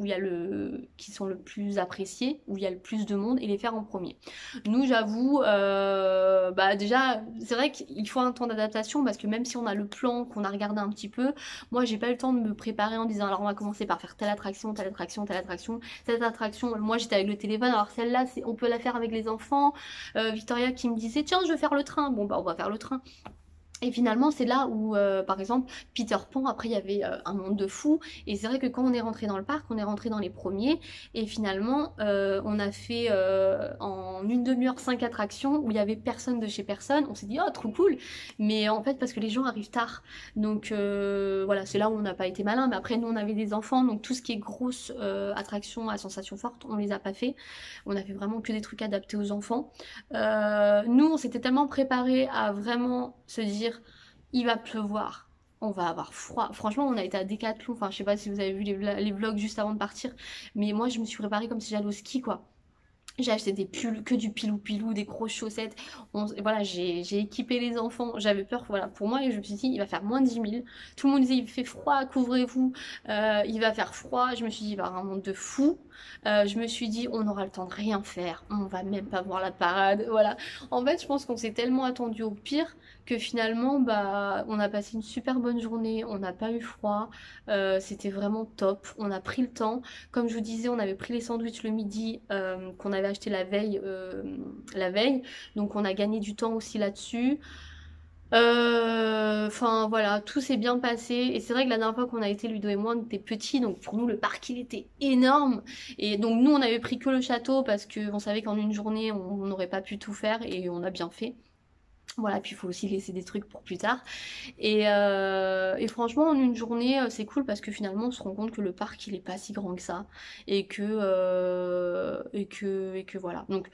qui sont le plus appréciées, où il y a le plus de monde, et les faire en premier. Nous, j'avoue, bah déjà, c'est vrai qu'il faut un temps d'adaptation parce que même si on a le plan, qu'on a regardé un petit peu, moi, j'ai pas eu le temps de me préparer en disant alors on va commencer par faire telle attraction, telle attraction, telle attraction. Cette attraction, moi j'étais avec le téléphone, alors celle-là, on peut la faire avec les enfants. Victoria qui me disait tiens, je veux faire le train. Bon, bah on va faire le train. Et finalement, c'est là où, par exemple, Peter Pan, après, il y avait un monde de fous. Et c'est vrai que quand on est rentré dans le parc, on est rentré dans les premiers. Et finalement, on a fait en une demi-heure 5 attractions où il y avait personne de chez personne. On s'est dit, oh, trop cool. Mais en fait, parce que les gens arrivent tard. Donc voilà, c'est là où on n'a pas été malin. Mais après, nous, on avait des enfants. Donc tout ce qui est grosse attraction à sensation forte, on les a pas fait. On a fait vraiment que des trucs adaptés aux enfants. Nous, on s'était tellement préparé à vraiment se dire, il va pleuvoir, on va avoir froid. Franchement, on a été à Décathlon, enfin, je sais pas si vous avez vu les vlogs juste avant de partir, mais moi, je me suis préparée comme si j'allais au ski, quoi. J'ai acheté des pulls, que du pilou-pilou, des grosses chaussettes. Voilà, j'ai équipé les enfants. J'avais peur, voilà, pour moi, et je me suis dit, il va faire moins 10 000. Tout le monde disait, il fait froid, couvrez-vous. Il va faire froid. Je me suis dit, il va y avoir un monde de fou. Je me suis dit, on aura le temps de rien faire. On va même pas voir la parade. Voilà. En fait, je pense qu'on s'est tellement attendu au pire que finalement, bah, on a passé une super bonne journée. On n'a pas eu froid. C'était vraiment top. On a pris le temps. Comme je vous disais, on avait pris les sandwichs le midi qu'on avait acheté la veille. Donc on a gagné du temps aussi là-dessus. Enfin voilà, tout s'est bien passé. Et c'est vrai que la dernière fois qu'on a été, Ludo et moi, on était petits. Donc pour nous, le parc, il était énorme. Et donc nous, on avait pris que le château parce qu'on savait qu'en une journée, on n'aurait pas pu tout faire. Et on a bien fait. Voilà, puis il faut aussi laisser des trucs pour plus tard. Et franchement, en une journée, c'est cool parce que finalement, on se rend compte que le parc, il est pas si grand que ça. Et que voilà. Donc,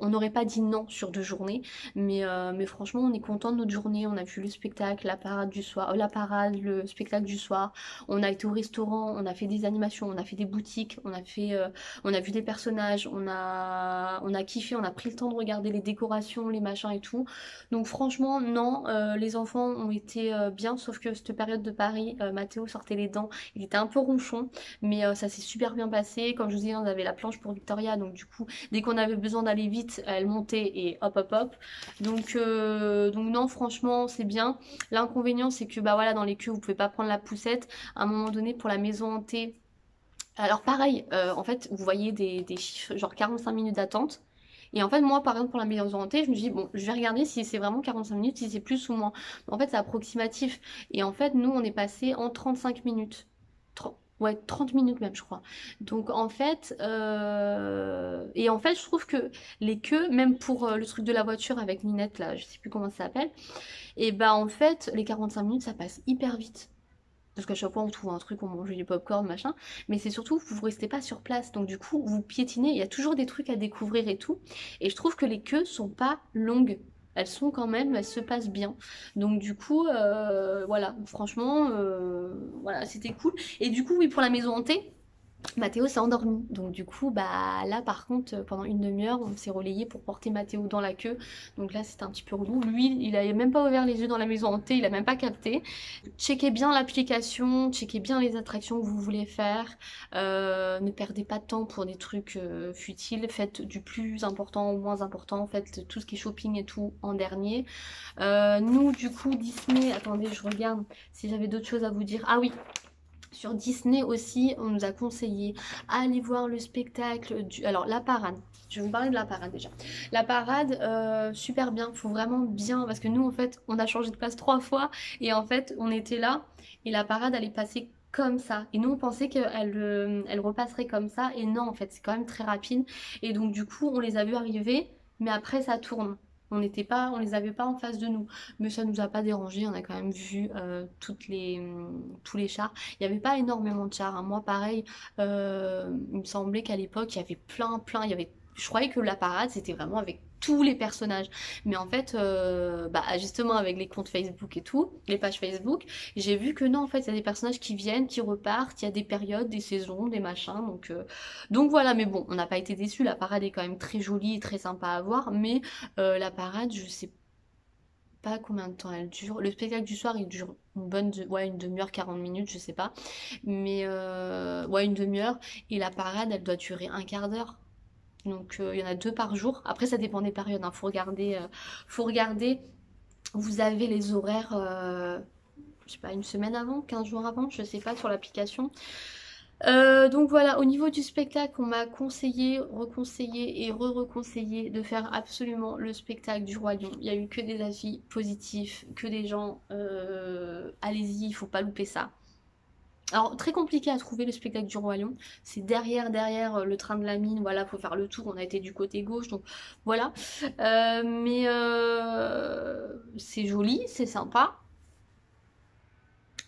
on n'aurait pas dit non sur 2 journées. Mais franchement, on est content de notre journée. On a vu le spectacle, la parade du soir, la parade, le spectacle du soir. On a été au restaurant, on a fait des animations, on a fait des boutiques, on a vu des personnages, on a kiffé, on a pris le temps de regarder les décorations, les machins et tout. Donc franchement, non, les enfants ont été bien, sauf que cette période de Paris, Mathéo sortait les dents, il était un peu ronchon, mais ça s'est super bien passé. Comme je vous disais, on avait la planche pour Victoria, donc du coup, dès qu'on avait besoin d'aller vite, elle montait et hop hop hop. Donc non, franchement, c'est bien. L'inconvénient, c'est que bah voilà, dans les queues, vous pouvez pas prendre la poussette. À un moment donné, pour la maison hantée, Alors pareil, en fait, vous voyez des chiffres, genre 45 minutes d'attente. Et en fait, moi, par exemple, pour la maison hantée, je me dis, bon, je vais regarder si c'est vraiment 45 minutes, si c'est plus ou moins. En fait, c'est approximatif. Et en fait, nous, on est passé en 35 minutes. Ouais, 30 minutes même, je crois. Donc, en fait, et en fait, je trouve que les queues, même pour le truc de la voiture avec Ninette, là, je sais plus comment ça s'appelle, et bah, en fait, les 45 minutes, ça passe hyper vite. Parce qu'à chaque fois on trouve un truc, on mange du popcorn, machin. Mais c'est surtout, vous restez pas sur place. Donc du coup, vous piétinez, il y a toujours des trucs à découvrir et tout. Et je trouve que les queues sont pas longues. Elles sont quand même, elles se passent bien. Donc du coup, voilà, franchement, voilà, c'était cool. Et du coup, oui, pour la maison hantée, Mathéo s'est endormi. Donc du coup, bah là par contre, pendant une demi-heure, on s'est relayé pour porter Mathéo dans la queue. Donc là, c'était un petit peu relou. Lui, il avait même pas ouvert les yeux dans la maison hantée, il a même pas capté. Checkez bien l'application, checkez bien les attractions que vous voulez faire. Ne perdez pas de temps pour des trucs futiles. Faites du plus important au moins important. Faites tout ce qui est shopping et tout en dernier. Nous, du coup, Disney, attendez, je regarde si j'avais d'autres choses à vous dire. Ah oui, sur Disney aussi, on nous a conseillé aller voir le spectacle du... Alors, la parade. Je vais vous parler de la parade déjà. La parade, super bien. Faut vraiment bien... Parce que nous, en fait, on a changé de place 3 fois. Et en fait, on était là. Et la parade, elle est passée comme ça. Et nous, on pensait qu'elle elle repasserait comme ça. Et non, en fait, c'est quand même très rapide. Et donc, du coup, on les a vus arriver. Mais après, ça tourne. On les avait pas en face de nous. Mais ça nous a pas dérangé. On a quand même vu tous les chars. Il n'y avait pas énormément de chars, hein. Moi, pareil, il me semblait qu'à l'époque, il y avait plein. Je croyais que la parade, c'était vraiment avec tous les personnages. Mais en fait, bah, justement, avec les comptes Facebook et tout, les pages Facebook, j'ai vu que non, en fait, il y a des personnages qui viennent, qui repartent, il y a des périodes, des saisons, des machins. Donc voilà, mais bon, on n'a pas été déçus. La parade est quand même très jolie et très sympa à voir. Mais la parade, je sais pas combien de temps elle dure. Le spectacle du soir, il dure ouais, une demi-heure, 40 minutes, je sais pas. Mais ouais, une demi-heure. Et la parade, elle doit durer un quart d'heure. Donc il y en a 2 par jour. Après, ça dépend des périodes, hein. Faut regarder. Vous avez les horaires, je sais pas, une semaine avant, 15 jours avant, je sais pas, sur l'application. Donc voilà, au niveau du spectacle, on m'a conseillé, reconseillé et re-reconseillé de faire absolument le spectacle du Roi Lion. Il y a eu que des avis positifs, que des gens, allez-y, il faut pas louper ça. Alors, très compliqué à trouver le spectacle du Roi Lion. C'est derrière le train de la mine. Voilà, faut faire le tour. On a été du côté gauche, donc voilà. Mais c'est joli, c'est sympa.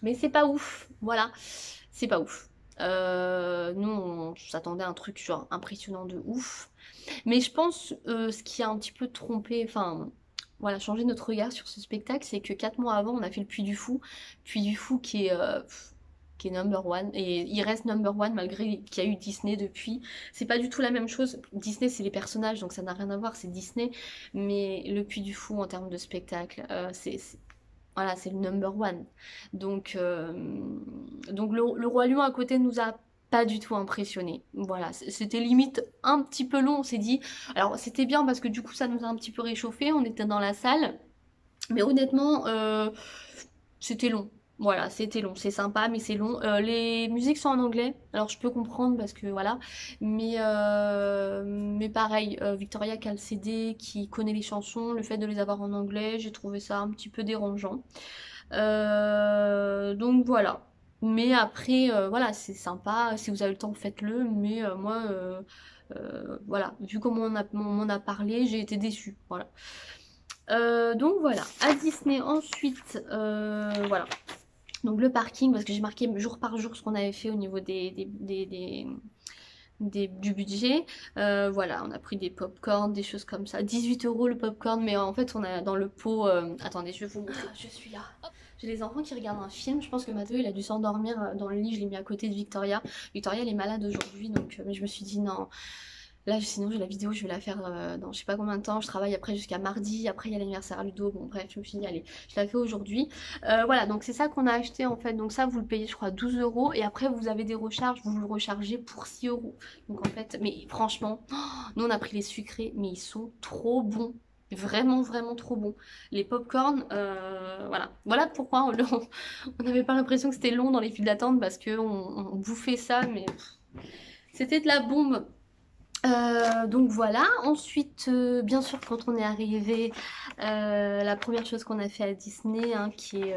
Mais c'est pas ouf. Voilà, c'est pas ouf. Nous, on s'attendait à un truc genre impressionnant de ouf. Mais je pense ce qui a un petit peu trompé, enfin, voilà, changé notre regard sur ce spectacle, c'est que 4 mois avant, on a fait le Puy du Fou. Puy du Fou qui est number one. Et il reste number one malgré qu'il y a eu Disney depuis. C'est pas du tout la même chose. Disney, c'est les personnages, donc ça n'a rien à voir, c'est Disney. Mais le Puy du Fou, en termes de spectacle, voilà, c'est le number one. Donc le Roi Lion à côté nous a pas du tout impressionné. Voilà, c'était limite un petit peu long, on s'est dit. Alors c'était bien parce que du coup ça nous a un petit peu réchauffé, on était dans la salle. Mais honnêtement, c'était long. Voilà, c'était long. C'est sympa, mais c'est long. Les musiques sont en anglais. Alors je peux comprendre parce que voilà. Mais pareil, Victoria qui a le CD, qui connaît les chansons, le fait de les avoir en anglais, j'ai trouvé ça un petit peu dérangeant. Donc voilà. Mais après, voilà, c'est sympa. Si vous avez le temps, faites-le. Mais moi, voilà, vu comment on m'en a parlé, j'ai été déçue. Voilà. Donc voilà, à Disney ensuite, voilà. Donc le parking, parce que j'ai marqué jour par jour ce qu'on avait fait au niveau du budget. Voilà, on a pris des pop-corn, des choses comme ça. 18 € le pop-corn, mais en fait on a dans le pot... Attendez, je vais vous montrer, je suis là. Hop. J'ai les enfants qui regardent un film, je pense que Mathieu il a dû s'endormir dans le lit, je l'ai mis à côté de Victoria. Victoria elle est malade aujourd'hui, donc mais je me suis dit non... Là, sinon, j'ai la vidéo, je vais la faire dans je sais pas combien de temps. Je travaille après jusqu'à mardi. Après, il y a l'anniversaire à Ludo. Bon, bref, je me suis dit, allez, je la fais aujourd'hui. Voilà, donc c'est ça qu'on a acheté en fait. Donc ça, vous le payez, je crois, 12 €. Et après, vous avez des recharges. Vous le rechargez pour 6 €. Donc en fait, mais franchement, nous, on a pris les sucrés, mais ils sont trop bons. Vraiment trop bons. Les pop-corn, voilà. Voilà pourquoi on n'avait pas l'impression que c'était long dans les files d'attente parce qu'on on bouffait ça, mais C'était de la bombe. Donc voilà, ensuite bien sûr quand on est arrivé, la première chose qu'on a fait à Disney, hein, qui est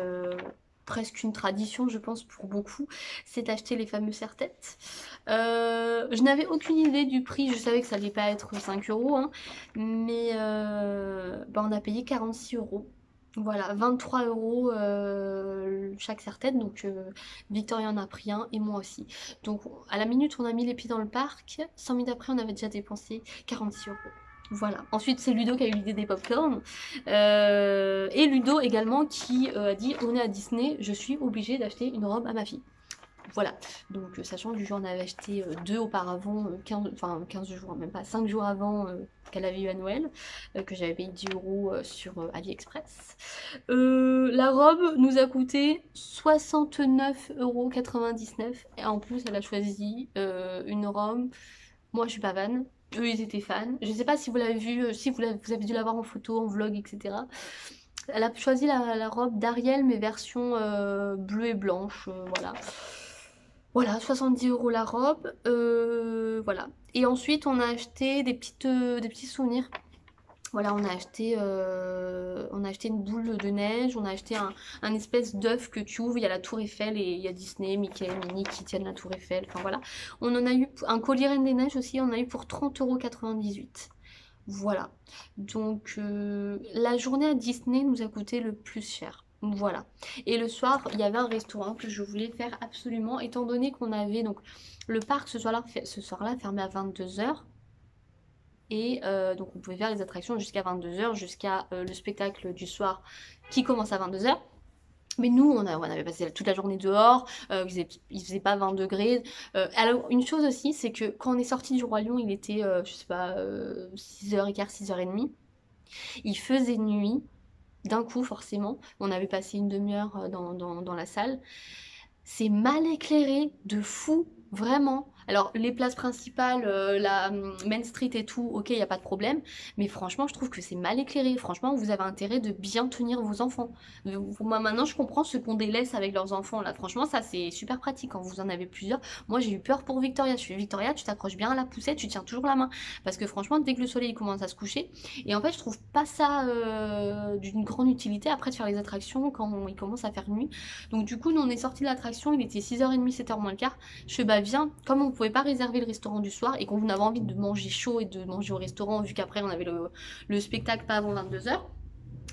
presque une tradition je pense pour beaucoup, c'est d'acheter les fameux serre-têtes. Je n'avais aucune idée du prix, je savais que ça allait pas être 5 euros, hein, mais bah, on a payé 46 euros. Voilà, 23 euros chaque serre-tête, donc Victoria en a pris un et moi aussi. Donc à la minute où on a mis les pieds dans le parc, 100 minutes après on avait déjà dépensé 46 euros. Voilà. Ensuite c'est Ludo qui a eu l'idée des popcorn. Et Ludo également qui a dit on est à Disney, je suis obligée d'acheter une robe à ma fille. Voilà, donc sachant que du jour on avait acheté deux auparavant, 15, enfin 15 jours, même pas 5 jours avant qu'elle avait eu à Noël, que j'avais payé 10 euros sur AliExpress. La robe nous a coûté 69,99 € et en plus elle a choisi une robe, moi je suis pas fan, eux ils étaient fans, je sais pas si vous l'avez vu, si vous avez dû la voir en photo, en vlog, etc. Elle a choisi la robe d'Ariel mais version bleue et blanche, voilà. Voilà, 70 euros la robe. Voilà. Et ensuite, on a acheté des petits souvenirs. Voilà, on a acheté une boule de neige, on a acheté un espèce d'œuf que tu ouvres, il y a la tour Eiffel et il y a Disney, Mickey, Minnie qui tiennent la tour Eiffel, enfin voilà. On en a eu un collier Reine des Neiges aussi, on en a eu pour 30,98 €. Voilà. Donc la journée à Disney nous a coûté le plus cher. Voilà. Et le soir, il y avait un restaurant que je voulais faire absolument, étant donné qu'on avait donc le parc ce soir-là fermé à 22 heures. Et donc on pouvait faire les attractions jusqu'à 22 heures, jusqu'à le spectacle du soir qui commence à 22 heures. Mais nous, on avait passé toute la journée dehors, il faisait pas 20 degrés. Alors, une chose aussi, c'est que quand on est sorti du Roi Lion, il était, je sais pas, 6h15, 6h30. Il faisait nuit, d'un coup, forcément. On avait passé une demi-heure dans la salle. C'est mal éclairé de fou, vraiment. Alors, les places principales, la Main Street et tout, ok, il n'y a pas de problème. Mais franchement, je trouve que c'est mal éclairé. Franchement, vous avez intérêt de bien tenir vos enfants. Moi, maintenant, je comprends ceux qu'on délaisse avec leurs enfants, là. Franchement, ça, c'est super pratique quand vous en avez plusieurs. Moi, j'ai eu peur pour Victoria. Je suis Victoria, tu t'accroches bien à la poussette, tu tiens toujours la main. Parce que franchement, dès que le soleil commence à se coucher, et en fait, je trouve pas ça d'une grande utilité après de faire les attractions quand il commence à faire nuit. Donc du coup, nous on est sorti de l'attraction, il était 6h30, 7h moins le quart. Je fais bah viens, comme on pouvait pas réserver le restaurant du soir et qu'on avait envie de manger chaud et de manger au restaurant vu qu'après on avait le spectacle pas avant 22 heures.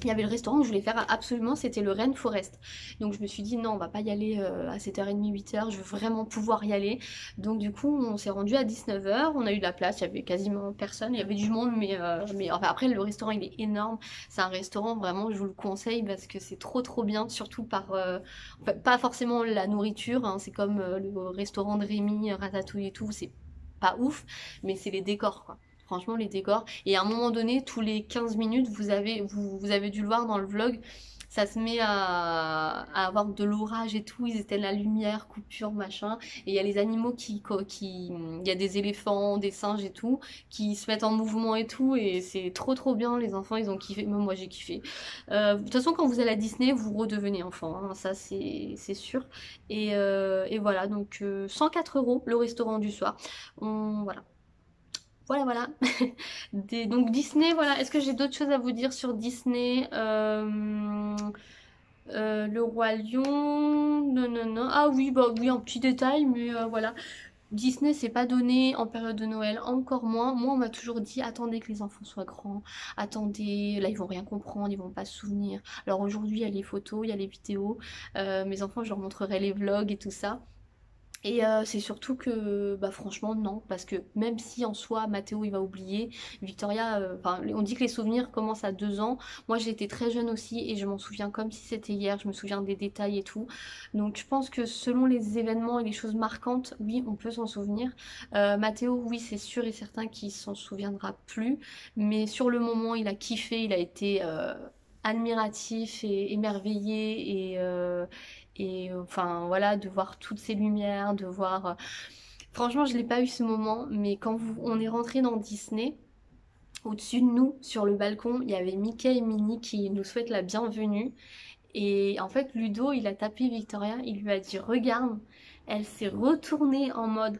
Il y avait le restaurant que je voulais faire absolument, c'était le Rainforest. Donc je me suis dit non, on va pas y aller à 7h30, 8h, je veux vraiment pouvoir y aller. Donc du coup, on s'est rendu à 19h, on a eu de la place, il y avait quasiment personne, il y avait du monde, mais enfin, après le restaurant il est énorme. C'est un restaurant vraiment, je vous le conseille parce que c'est trop bien, surtout par, enfin, pas forcément la nourriture, hein, c'est comme le restaurant de Rémi, Ratatouille et tout, c'est pas ouf, mais c'est les décors quoi. Franchement, les décors. Et à un moment donné, tous les 15 minutes, vous avez dû le voir dans le vlog, ça se met à avoir de l'orage et tout. Ils éteignent la lumière, coupure, machin. Et il y a les animaux il y a des éléphants, des singes et tout, qui se mettent en mouvement et tout. Et c'est trop bien. Les enfants, ils ont kiffé. Même moi, j'ai kiffé. De toute façon, quand vous allez à Disney, vous redevenez enfant, hein. Ça, c'est sûr. Et voilà, donc 104 € le restaurant du soir. Voilà. Voilà. Donc Disney, voilà. Est-ce que j'ai d'autres choses à vous dire sur Disney? Le Roi Lion, non. Ah oui, bah oui, un petit détail, mais voilà. Disney, c'est pas donné en période de Noël, encore moins. Moi, on m'a toujours dit, attendez que les enfants soient grands, attendez, là, ils vont rien comprendre, ils vont pas se souvenir. Alors aujourd'hui, il y a les photos, il y a les vidéos. Mes enfants, je leur montrerai les vlogs et tout ça. Et c'est surtout que, bah franchement, non, parce que même si en soi, Mathéo, il va oublier, Victoria, enfin, on dit que les souvenirs commencent à 2 ans. Moi, j'ai été très jeune aussi et je m'en souviens comme si c'était hier, je me souviens des détails et tout. Donc, je pense que selon les événements et les choses marquantes, oui, on peut s'en souvenir. Mathéo, oui, c'est sûr et certain qu'il s'en souviendra plus, mais sur le moment, il a kiffé, il a été admiratif et émerveillé et enfin voilà, de voir toutes ces lumières, de voir... Franchement, je l'ai pas eu ce moment, mais quand on est rentré dans Disney, au-dessus de nous, sur le balcon, il y avait Mickey et Minnie qui nous souhaitent la bienvenue. Et en fait, Ludo, il a tapé Victoria, il lui a dit regarde, elle s'est retournée en mode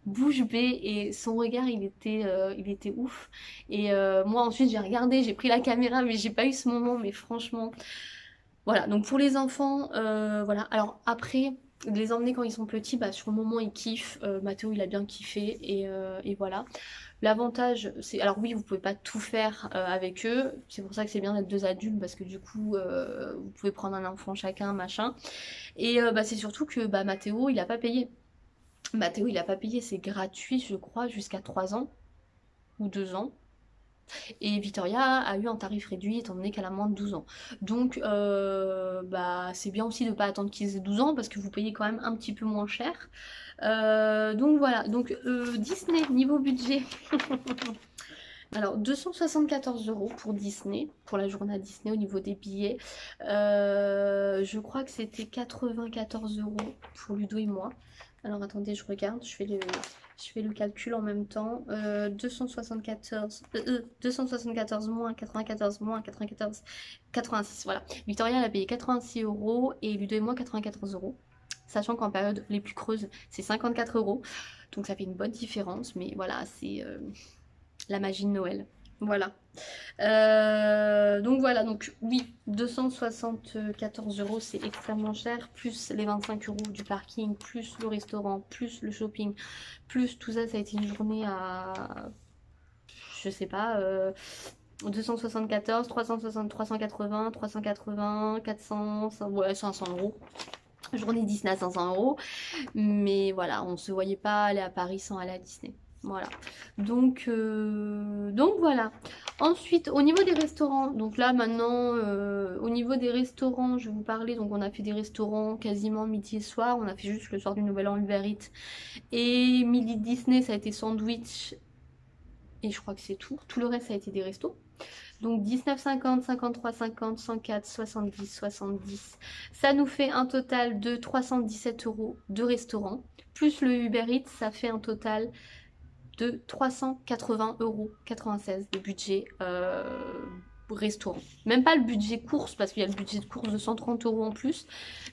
bouche bée et son regard il était ouf. Et moi ensuite j'ai regardé, j'ai pris la caméra mais j'ai pas eu ce moment, mais franchement voilà. Donc pour les enfants voilà. Alors après de les emmener quand ils sont petits, bah sur le moment ils kiffent. Mathéo il a bien kiffé et voilà. L'avantage, c'est... Alors oui, vous pouvez pas tout faire avec eux. C'est pour ça que c'est bien d'être deux adultes, parce que du coup, vous pouvez prendre un enfant chacun, machin. Et bah, c'est surtout que bah, Mathéo, il a pas payé. Mathéo, il a pas payé, c'est gratuit, je crois, jusqu'à 3 ans ou 2 ans. Et Victoria a eu un tarif réduit étant donné qu'elle a moins de 12 ans. Donc bah, c'est bien aussi de ne pas attendre qu'ils aient 12 ans parce que vous payez quand même un petit peu moins cher. Donc voilà, donc Disney, niveau budget. Alors 274 € pour Disney, pour la journée à Disney au niveau des billets. Je crois que c'était 94 € pour Ludo et moi. Alors attendez, je regarde, je fais le calcul en même temps. 274 moins 94 moins 94, 86, voilà. Victoria elle a payé 86 € et Ludo et moi 94 €. Sachant qu'en période les plus creuses, c'est 54 €. Donc ça fait une bonne différence, mais voilà, c'est la magie de Noël. Voilà. Donc voilà, donc oui, 274 € c'est extrêmement cher, plus les 25 € du parking, plus le restaurant, plus le shopping, plus tout ça, ça a été une journée à, je sais pas, 274, 360, 380, 380, 400, ouais, 500 €. Journée Disney à 500 €. Mais voilà, on se voyait pas aller à Paris sans aller à Disney. Voilà. Donc voilà. Ensuite, au niveau des restaurants, donc là maintenant, au niveau des restaurants, je vais vous parler. Donc on a fait des restaurants quasiment midi et soir. On a fait juste le soir du Nouvel An Uber Eats. Et midi Disney, ça a été sandwich. Et je crois que c'est tout. Tout le reste, ça a été des restos. Donc 19,50, 53,50, 104, 70, 70. Ça nous fait un total de 317 € de restaurant. Plus le Uber Eats, ça fait un total de 380,96 € de budget restaurant. Même pas le budget course, parce qu'il y a le budget de course de 130 € en plus.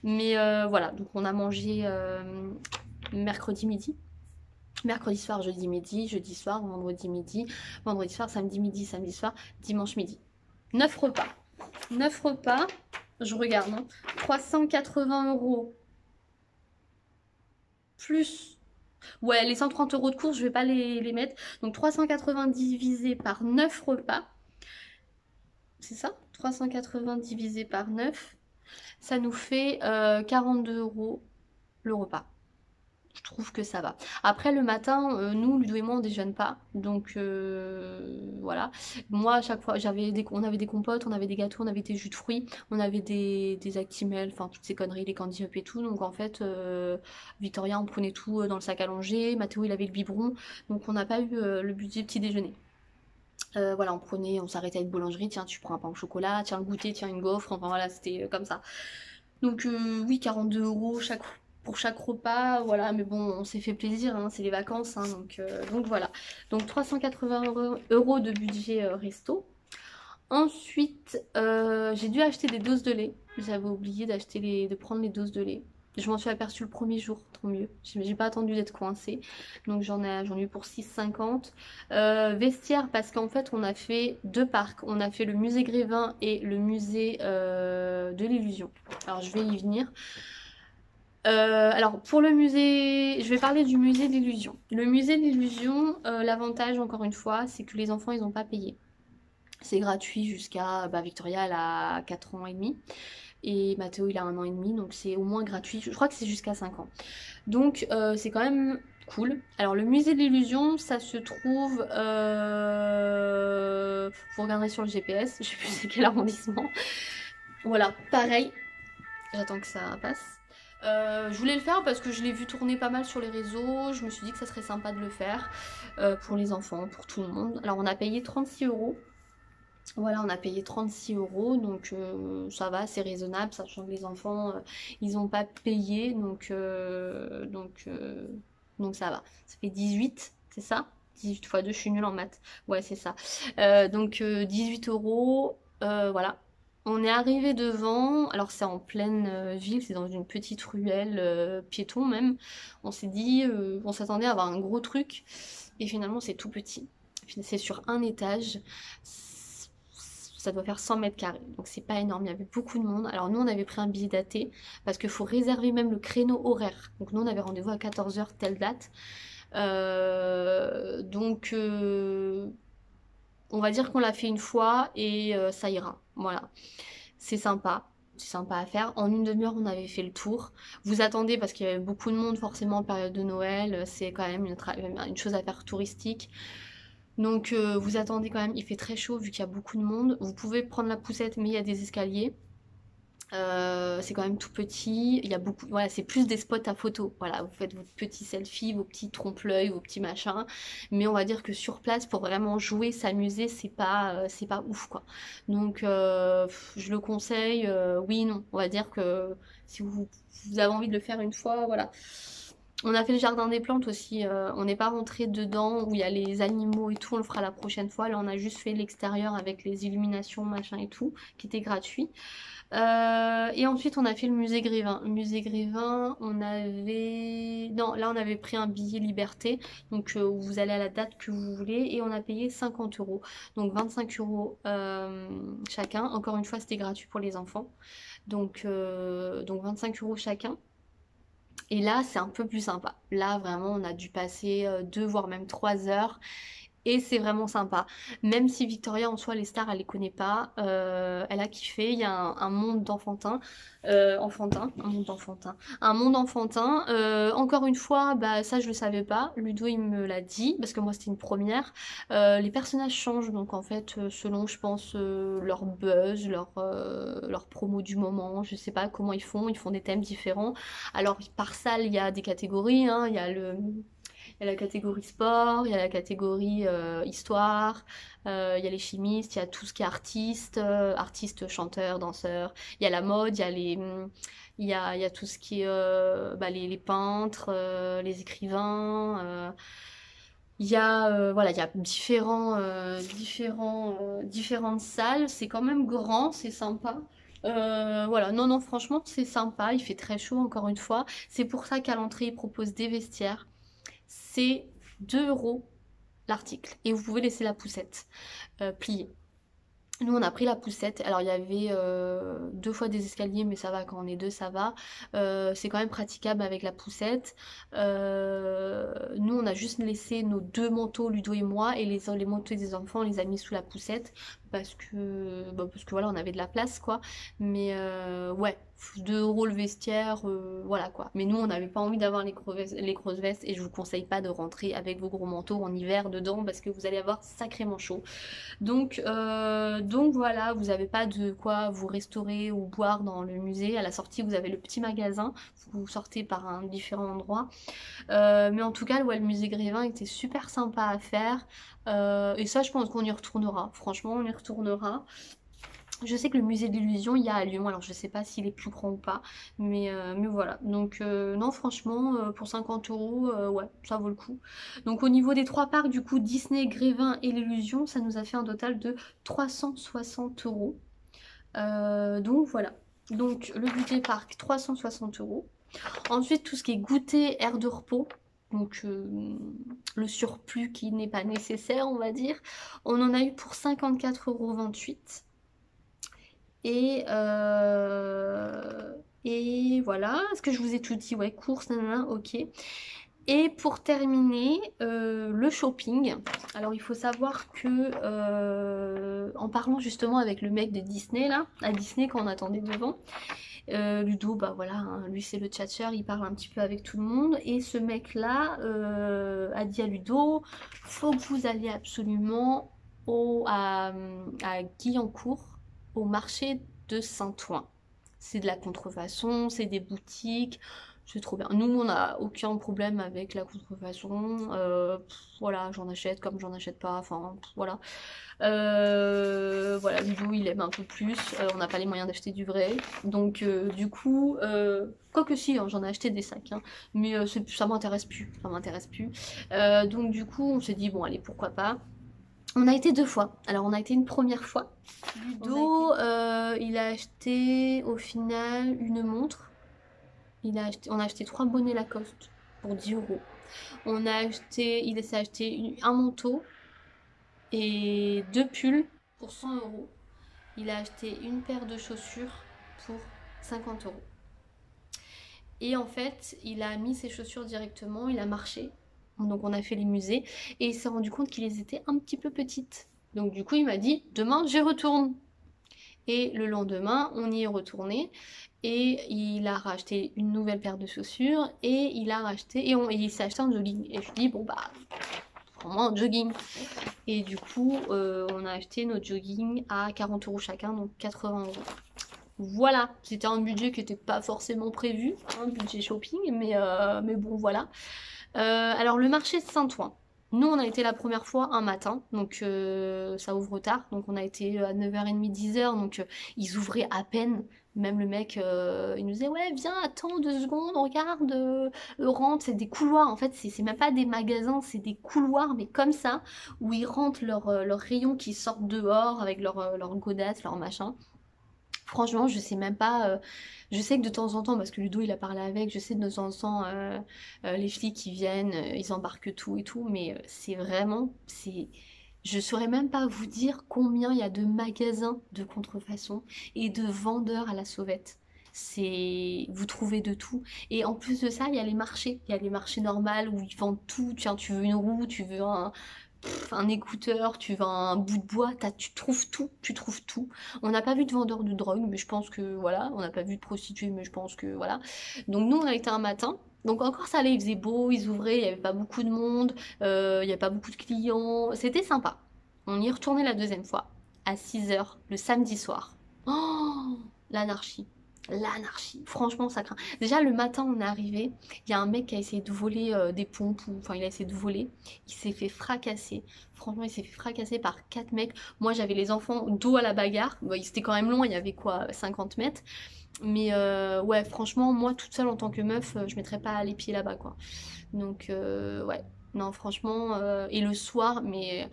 Mais voilà, donc on a mangé mercredi midi. Mercredi soir, jeudi midi, jeudi soir, vendredi midi, vendredi soir, samedi midi, samedi soir, dimanche midi. 9 repas. 9 repas, je regarde, hein. 380 € plus... Ouais, les 130 € de course, je vais pas les mettre. Donc 390 divisé par 9 repas. C'est ça? 380 divisé par 9. Ça nous fait 42 € le repas. Je trouve que ça va. Après le matin, nous, Ludo et moi, on déjeune pas. Donc voilà. Moi, à chaque fois, on avait des compotes, on avait des gâteaux, on avait des jus de fruits, on avait des Actimel, enfin toutes ces conneries, les Candy Up et tout. Donc en fait, Victoria, on prenait tout dans le sac à langer. Mathéo, il avait le biberon. Donc on n'a pas eu le budget petit déjeuner. Voilà, on s'arrêtait à une boulangerie, tiens, tu prends un pain au chocolat, tiens, le goûter, tiens, une gaufre, enfin voilà, c'était comme ça. Donc oui, 42 € pour chaque repas, voilà, mais bon, on s'est fait plaisir, hein, c'est les vacances, hein, donc voilà. Donc 380 € de budget resto. Ensuite, j'ai dû acheter des doses de lait. J'avais oublié de prendre les doses de lait. Je m'en suis aperçue le premier jour, tant mieux. J'ai pas attendu d'être coincée. Donc j'en ai eu pour 6,50. Vestiaire, parce qu'en fait, on a fait 2 parcs. On a fait le musée Grévin et le musée de l'illusion. Alors je vais y venir. Alors pour le musée, je vais parler du musée de l'illusion. Le musée de l'illusion, l'avantage encore une fois, c'est que les enfants ils n'ont pas payé. C'est gratuit jusqu'à Victoria elle a 4 ans et demi et Mathéo il a 1 an et demi, donc c'est au moins gratuit. Je crois que c'est jusqu'à 5 ans. Donc c'est quand même cool. Alors le musée de l'illusion, ça se trouve, vous regarderez sur le GPS, je sais plus c'est quel arrondissement. Voilà, pareil, j'attends que ça passe. Je voulais le faire parce que je l'ai vu tourner pas mal sur les réseaux. Je me suis dit que ça serait sympa de le faire pour les enfants, pour tout le monde. Alors on a payé 36 €. Voilà, on a payé 36 €, donc ça va, c'est raisonnable, sachant que les enfants, ils n'ont pas payé, donc ça va. Ça fait 18, c'est ça? 18 fois 2, je suis nulle en maths. Ouais, c'est ça. Donc 18 €, voilà. On est arrivé devant, alors c'est en pleine ville, c'est dans une petite ruelle, piéton même. On s'est dit, on s'attendait à avoir un gros truc, et finalement c'est tout petit. C'est sur un étage, ça doit faire 100 mètres carrés, donc c'est pas énorme, il y avait beaucoup de monde. Alors nous on avait pris un billet daté, parce qu'il faut réserver même le créneau horaire. Donc nous on avait rendez-vous à 14h telle date. Donc on va dire qu'on l'a fait une fois et ça ira. Voilà. C'est sympa. C'est sympa à faire. En une demi-heure, on avait fait le tour. Vous attendez parce qu'il y avait beaucoup de monde, forcément, en période de Noël. C'est quand même une chose à faire touristique. Donc, vous attendez quand même. Il fait très chaud vu qu'il y a beaucoup de monde. Vous pouvez prendre la poussette, mais il y a des escaliers. C'est quand même tout petit, il y a beaucoup, voilà, c'est plus des spots à photo. Voilà, vous faites votre petit selfie, vos petits trompe-l'œil, vos petits machins, mais on va dire que sur place, pour vraiment jouer, s'amuser, c'est pas ouf quoi. Donc je le conseille, oui, non, on va dire que si vous avez envie de le faire une fois, voilà. On a fait le jardin des plantes aussi, on n'est pas rentré dedans où il y a les animaux et tout, on le fera la prochaine fois. Là on a juste fait l'extérieur avec les illuminations, machin et tout, qui était gratuit. Et ensuite on a fait le musée Grévin. Le musée Grévin, on avait... Non, là on avait pris un billet Liberté, donc vous allez à la date que vous voulez, et on a payé 50 euros. Donc 25 euros chacun. Encore une fois, c'était gratuit pour les enfants. Donc 25 euros chacun. Et là, c'est un peu plus sympa. Là, vraiment, on a dû passer 2 voire même 3 heures. Et c'est vraiment sympa. Même si Victoria, en soi, les stars, elle les connaît pas. Elle a kiffé. Il y a un monde d'enfantin. Un monde d'enfantin. Un monde enfantin. Encore une fois, bah ça, je le savais pas. Ludo, il me l'a dit. Parce que moi, c'était une première. Les personnages changent. Donc, en fait, selon, je pense, leur buzz, leur promo du moment. Je sais pas comment ils font. Ils font des thèmes différents. Alors, par salle, il y a des catégories. Hein. Il y a la catégorie sport, il y a la catégorie histoire, il y a les chimistes, il y a tout ce qui est artistes, artistes, chanteurs, danseurs. Il y a la mode, il y a tout ce qui est bah, les peintres, les écrivains. Il y a voilà, il y a différentes salles. C'est quand même grand, c'est sympa. Voilà, non, non, franchement, c'est sympa. Il fait très chaud, encore une fois. C'est pour ça qu'à l'entrée, ils proposent des vestiaires. C'est 2 euros l'article. Et vous pouvez laisser la poussette pliée. Nous, on a pris la poussette. Alors, il y avait 2 fois des escaliers, mais ça va, quand on est deux, ça va. C'est quand même praticable avec la poussette. Nous, on a juste laissé nos 2 manteaux, Ludo et moi, et les manteaux des enfants, on les a mis sous la poussette parce que voilà, on avait de la place, quoi. Mais ouais, 2 euros le vestiaire, voilà, quoi. Mais nous, on n'avait pas envie d'avoir les grosses vestes, et je vous conseille pas de rentrer avec vos gros manteaux en hiver dedans, parce que vous allez avoir sacrément chaud. Donc voilà, vous n'avez pas de quoi vous restaurer ou boire dans le musée. À la sortie, vous avez le petit magasin. Vous sortez par un différent endroit. Mais en tout cas, ouais, le musée Grévin était super sympa à faire. Et ça, je pense qu'on y retournera. Franchement, on y retournera. Je sais que le musée de l'illusion, il y a à Lyon, alors je sais pas s'il est plus grand ou pas, mais voilà. Donc non, franchement, pour 50 euros, ouais, ça vaut le coup. Donc au niveau des 3 parcs, du coup, Disney, Grévin et l'illusion, ça nous a fait un total de 360 euros. Donc voilà. Donc le budget parc, 360 euros. Ensuite, tout ce qui est goûter, aire de repos. Donc le surplus qui n'est pas nécessaire, on va dire. On en a eu pour 54,28 €. Et voilà, est-ce que je vous ai tout dit? Ouais, course, nanana, ok. Et pour terminer, le shopping. Alors il faut savoir que en parlant justement avec le mec de Disney là, à Disney quand on attendait devant, Ludo, bah voilà, hein, lui c'est le tchatcheur, il parle un petit peu avec tout le monde. Et ce mec là a dit à Ludo, faut que vous alliez absolument à Guyancourt, au marché de Saint-Ouen. C'est de la contrefaçon, c'est des boutiques, c'est trop bien. Nous, on n'a aucun problème avec la contrefaçon. Voilà, j'en achète comme j'en achète pas. Enfin, voilà. Voilà, Ludo, il aime un peu plus. On n'a pas les moyens d'acheter du vrai. Donc, du coup, quoique si, hein, j'en ai acheté des sacs. Hein, mais ça m'intéresse plus. Ça m'intéresse plus. Donc, du coup, on s'est dit, bon, allez, pourquoi pas. On a été 2 fois. Alors on a été une première fois. Ludo, il a acheté au final une montre. On a acheté 3 bonnets Lacoste pour 10 €. Il s'est acheté un manteau et 2 pulls pour 100 €. Il a acheté une paire de chaussures pour 50 €. Et en fait, il a mis ses chaussures directement, il a marché. Donc on a fait les musées et il s'est rendu compte qu'ils étaient un petit peu petites. Donc du coup, il m'a dit demain, j'y retourne. Et le lendemain, on y est retourné et il a racheté une nouvelle paire de chaussures et il s'est acheté un jogging. Et je lui dis bon bah prends-moi un jogging. Et du coup, on a acheté nos joggings à 40 € chacun, donc 80 €. Voilà, c'était un budget qui n'était pas forcément prévu, un budget shopping, mais bon, voilà. Alors, le marché de Saint-Ouen. Nous, on a été la première fois un matin, donc ça ouvre tard. Donc, on a été à 9h30, 10h, donc ils ouvraient à peine. Même le mec, il nous disait, ouais, viens, attends 2 secondes, regarde, rentre. C'est des couloirs, en fait, c'est même pas des magasins, c'est des couloirs, mais comme ça, où ils rentrent leurs rayons qui sortent dehors avec leurs godasses, leurs machins. Franchement, je sais même pas. Je sais que de temps en temps, parce que Ludo il a parlé avec, je sais de temps en temps, les flics qui viennent, ils embarquent tout et tout, mais c'est vraiment, je saurais même pas vous dire combien il y a de magasins de contrefaçon et de vendeurs à la sauvette. Vous trouvez de tout. Et en plus de ça, il y a les marchés. Il y a les marchés normaux où ils vendent tout. Tiens, tu veux une roue, tu veux un écouteur, tu veux un bout de bois, tu trouves tout, tu trouves tout. On n'a pas vu de vendeur de drogue, mais je pense que voilà, on n'a pas vu de prostituée, mais je pense que voilà. Donc nous, on a été un matin. Donc encore ça allait, il faisait beau, ils ouvraient, il n'y avait pas beaucoup de monde, il n'y avait pas beaucoup de clients. C'était sympa. On y est retourné la deuxième fois, à 6h, le samedi soir. Oh, l'anarchie. L'anarchie. Franchement, ça craint. Déjà, le matin, on est arrivé, il y a un mec qui a essayé de voler des pompes, enfin, il a essayé de voler. Il s'est fait fracasser. Franchement, il s'est fait fracasser par 4 mecs. Moi, j'avais les enfants dos à la bagarre. Bon, c'était quand même long, il y avait quoi, 50 mètres. Mais ouais, franchement, moi, toute seule en tant que meuf, je mettrais pas les pieds là-bas, quoi. Donc, ouais. Non, franchement, et le soir, mais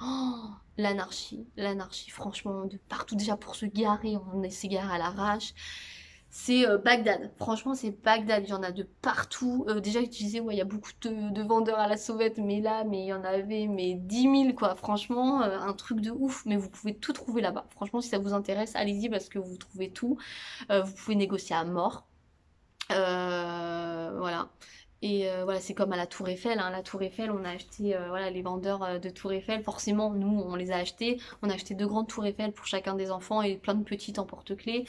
l'anarchie, l'anarchie, franchement, de partout. Déjà pour se garer, on s'est garé à l'arrache. C'est Bagdad. Franchement, c'est Bagdad. Il y en a de partout. Déjà, je disais, ouais, il y a beaucoup de vendeurs à la sauvette, mais là, mais il y en avait, mais 10 000, quoi. Franchement, un truc de ouf. Mais vous pouvez tout trouver là-bas. Franchement, si ça vous intéresse, allez-y parce que vous trouvez tout. Vous pouvez négocier à mort. Voilà. Et voilà, c'est comme à la Tour Eiffel, hein. La Tour Eiffel, on a acheté, voilà, les vendeurs de Tour Eiffel. Forcément, nous, on les a achetés. On a acheté 2 grandes Tours Eiffel pour chacun des enfants et plein de petites en porte-clés.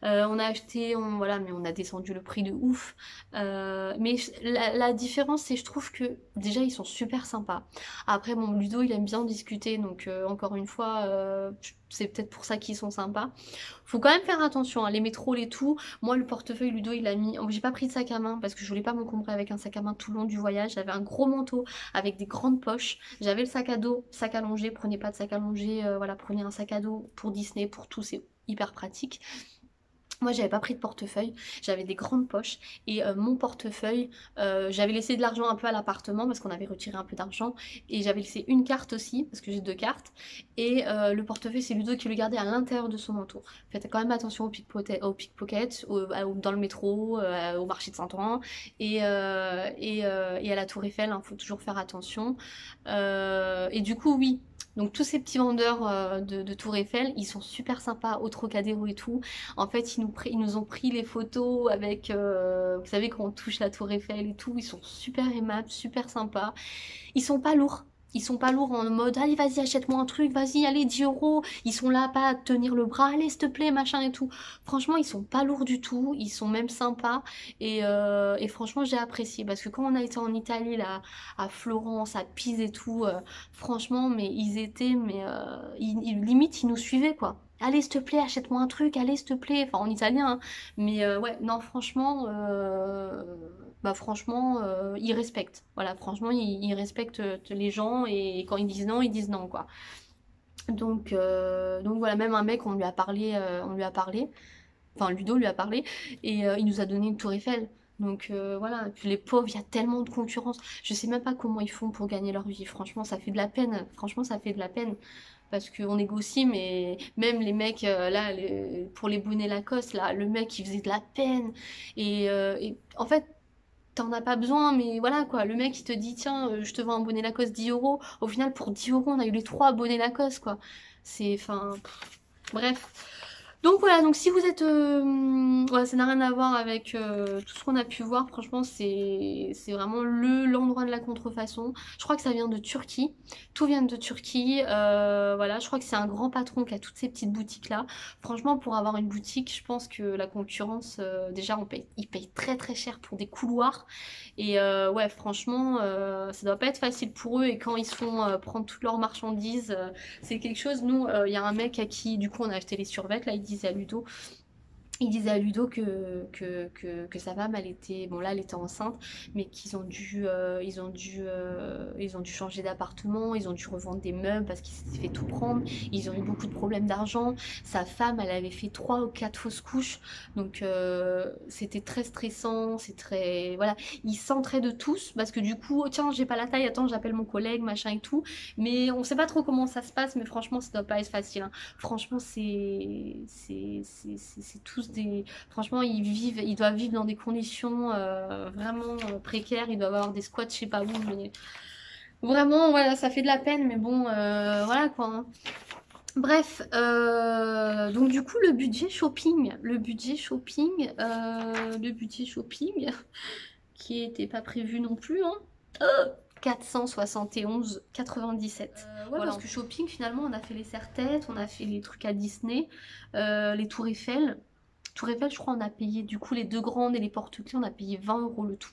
On a acheté, voilà, mais on a descendu le prix de ouf. Mais la différence, c'est je trouve que déjà, ils sont super sympas. Après, bon, Ludo, il aime bien discuter, donc encore une fois, c'est peut-être pour ça qu'ils sont sympas. Faut quand même faire attention, hein, les métros, les tout. Moi, le portefeuille Ludo, il a mis. J'ai pas pris de sac à main parce que je voulais pas m'encombrer avec un sac à main tout le long du voyage. J'avais un gros manteau avec des grandes poches. J'avais le sac à dos, sac allongé. Prenez pas de sac allongé, voilà, prenez un sac à dos pour Disney, pour tout, c'est hyper pratique. Moi, j'avais pas pris de portefeuille, j'avais des grandes poches et mon portefeuille, j'avais laissé de l'argent un peu à l'appartement parce qu'on avait retiré un peu d'argent et j'avais laissé une carte aussi parce que j'ai 2 cartes et le portefeuille, c'est Ludo qui le gardait à l'intérieur de son manteau. Faites quand même attention aux pickpockets, dans le métro, au marché de Saint-Ouen et à la Tour Eiffel, hein, faut toujours faire attention. Et du coup, oui. Donc tous ces petits vendeurs de Tour Eiffel, ils sont super sympas au Trocadéro et tout. En fait, ils nous ont pris les photos avec, vous savez, quand on touche la Tour Eiffel et tout. Ils sont super aimables, super sympas. Ils sont pas lourds. Ils sont pas lourds en mode, allez, vas-y, achète-moi un truc, vas-y, allez, 10 €. Ils sont là, pas à te tenir le bras, allez, s'il te plaît, machin et tout. Franchement, ils sont pas lourds du tout. Ils sont même sympas. Et franchement, j'ai apprécié. Parce que quand on a été en Italie, là, à Florence, à Pise et tout, franchement, mais ils étaient, mais limite, ils nous suivaient, quoi. Allez, s'il te plaît, achète-moi un truc, allez, s'il te plaît. Enfin, en italien, hein. Mais ouais, non, franchement, bah franchement, ils respectent. Voilà, franchement, ils respectent les gens et quand ils disent non, quoi. Donc voilà, même un mec, on lui a parlé, enfin Ludo lui a parlé, et il nous a donné une tour Eiffel. Donc voilà, et puis les pauvres, il y a tellement de concurrence. Je sais même pas comment ils font pour gagner leur vie. Franchement, ça fait de la peine. Franchement, ça fait de la peine. Parce qu'on négocie, mais même les mecs, là, pour les bonnets Lacoste, là, le mec, il faisait de la peine. Et en fait, t'en as pas besoin, mais voilà quoi. Le mec, il te dit, tiens, je te vends un bonnet Lacoste 10 euros. Au final, pour 10 euros, on a eu les 3 bonnets Lacoste, quoi. C'est, enfin, bref. Donc voilà, donc si vous êtes... ouais, ça n'a rien à voir avec tout ce qu'on a pu voir, franchement c'est vraiment l'endroit de la contrefaçon. Je crois que ça vient de Turquie, tout vient de Turquie, voilà, je crois que c'est un grand patron qui a toutes ces petites boutiques là. Franchement pour avoir une boutique, je pense que la concurrence, déjà ils payent très très cher pour des couloirs. Et ouais franchement ça doit pas être facile pour eux et quand ils se font prendre toutes leurs marchandises, c'est quelque chose, nous, il y a un mec à qui, du coup, on a acheté les survêtements, là, il disait à Ludo que sa femme, elle était, bon là, elle était enceinte, mais qu'ils ils ont dû changer d'appartement, ils ont dû revendre des meubles parce qu'ils s'étaient fait tout prendre, ils ont eu beaucoup de problèmes d'argent, sa femme, elle avait fait 3 ou 4 fausses couches, donc c'était très stressant, c'est très, voilà, ils s'entraident tous, parce que du coup, oh, tiens, j'ai pas la taille, attends, j'appelle mon collègue, machin et tout, mais on sait pas trop comment ça se passe, mais franchement, ça doit pas être facile, hein. Franchement, c'est tous des... Franchement, ils doivent vivre dans des conditions vraiment précaires. Ils doivent avoir des squats, je sais pas où, mais vraiment, voilà, ça fait de la peine, mais bon, voilà quoi, hein. Bref, donc du coup, le budget shopping, qui était pas prévu non plus, hein. 471,97. Ouais, voilà. Parce que shopping, finalement, on a fait les serre-têtes, on a fait les trucs à Disney, les tours Eiffel. Tour Eiffel, je crois, on a payé, du coup, les deux grandes et les porte-clés, on a payé 20 euros le tout.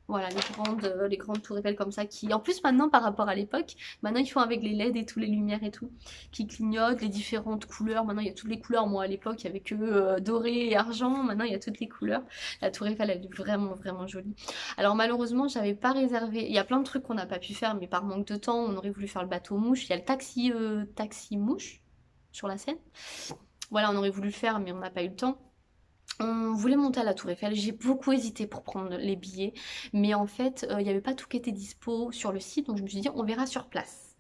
Voilà, les grandes tours Eiffel comme ça qui... En plus, maintenant, par rapport à l'époque, maintenant, ils font avec les LED et toutes les lumières et tout, qui clignotent, les différentes couleurs. Maintenant, il y a toutes les couleurs. Moi, à l'époque, il y avait que doré et argent. Maintenant, il y a toutes les couleurs. La tour Eiffel, elle est vraiment, vraiment jolie. Alors, malheureusement, j'avais pas réservé... Il y a plein de trucs qu'on n'a pas pu faire, mais par manque de temps, on aurait voulu faire le bateau mouche. Il y a le taxi mouche sur la Seine. Voilà, on aurait voulu le faire, mais on n'a pas eu le temps. On voulait monter à la Tour Eiffel, j'ai beaucoup hésité pour prendre les billets, mais en fait, il n'y avait pas tout qui était dispo sur le site, donc je me suis dit, on verra sur place.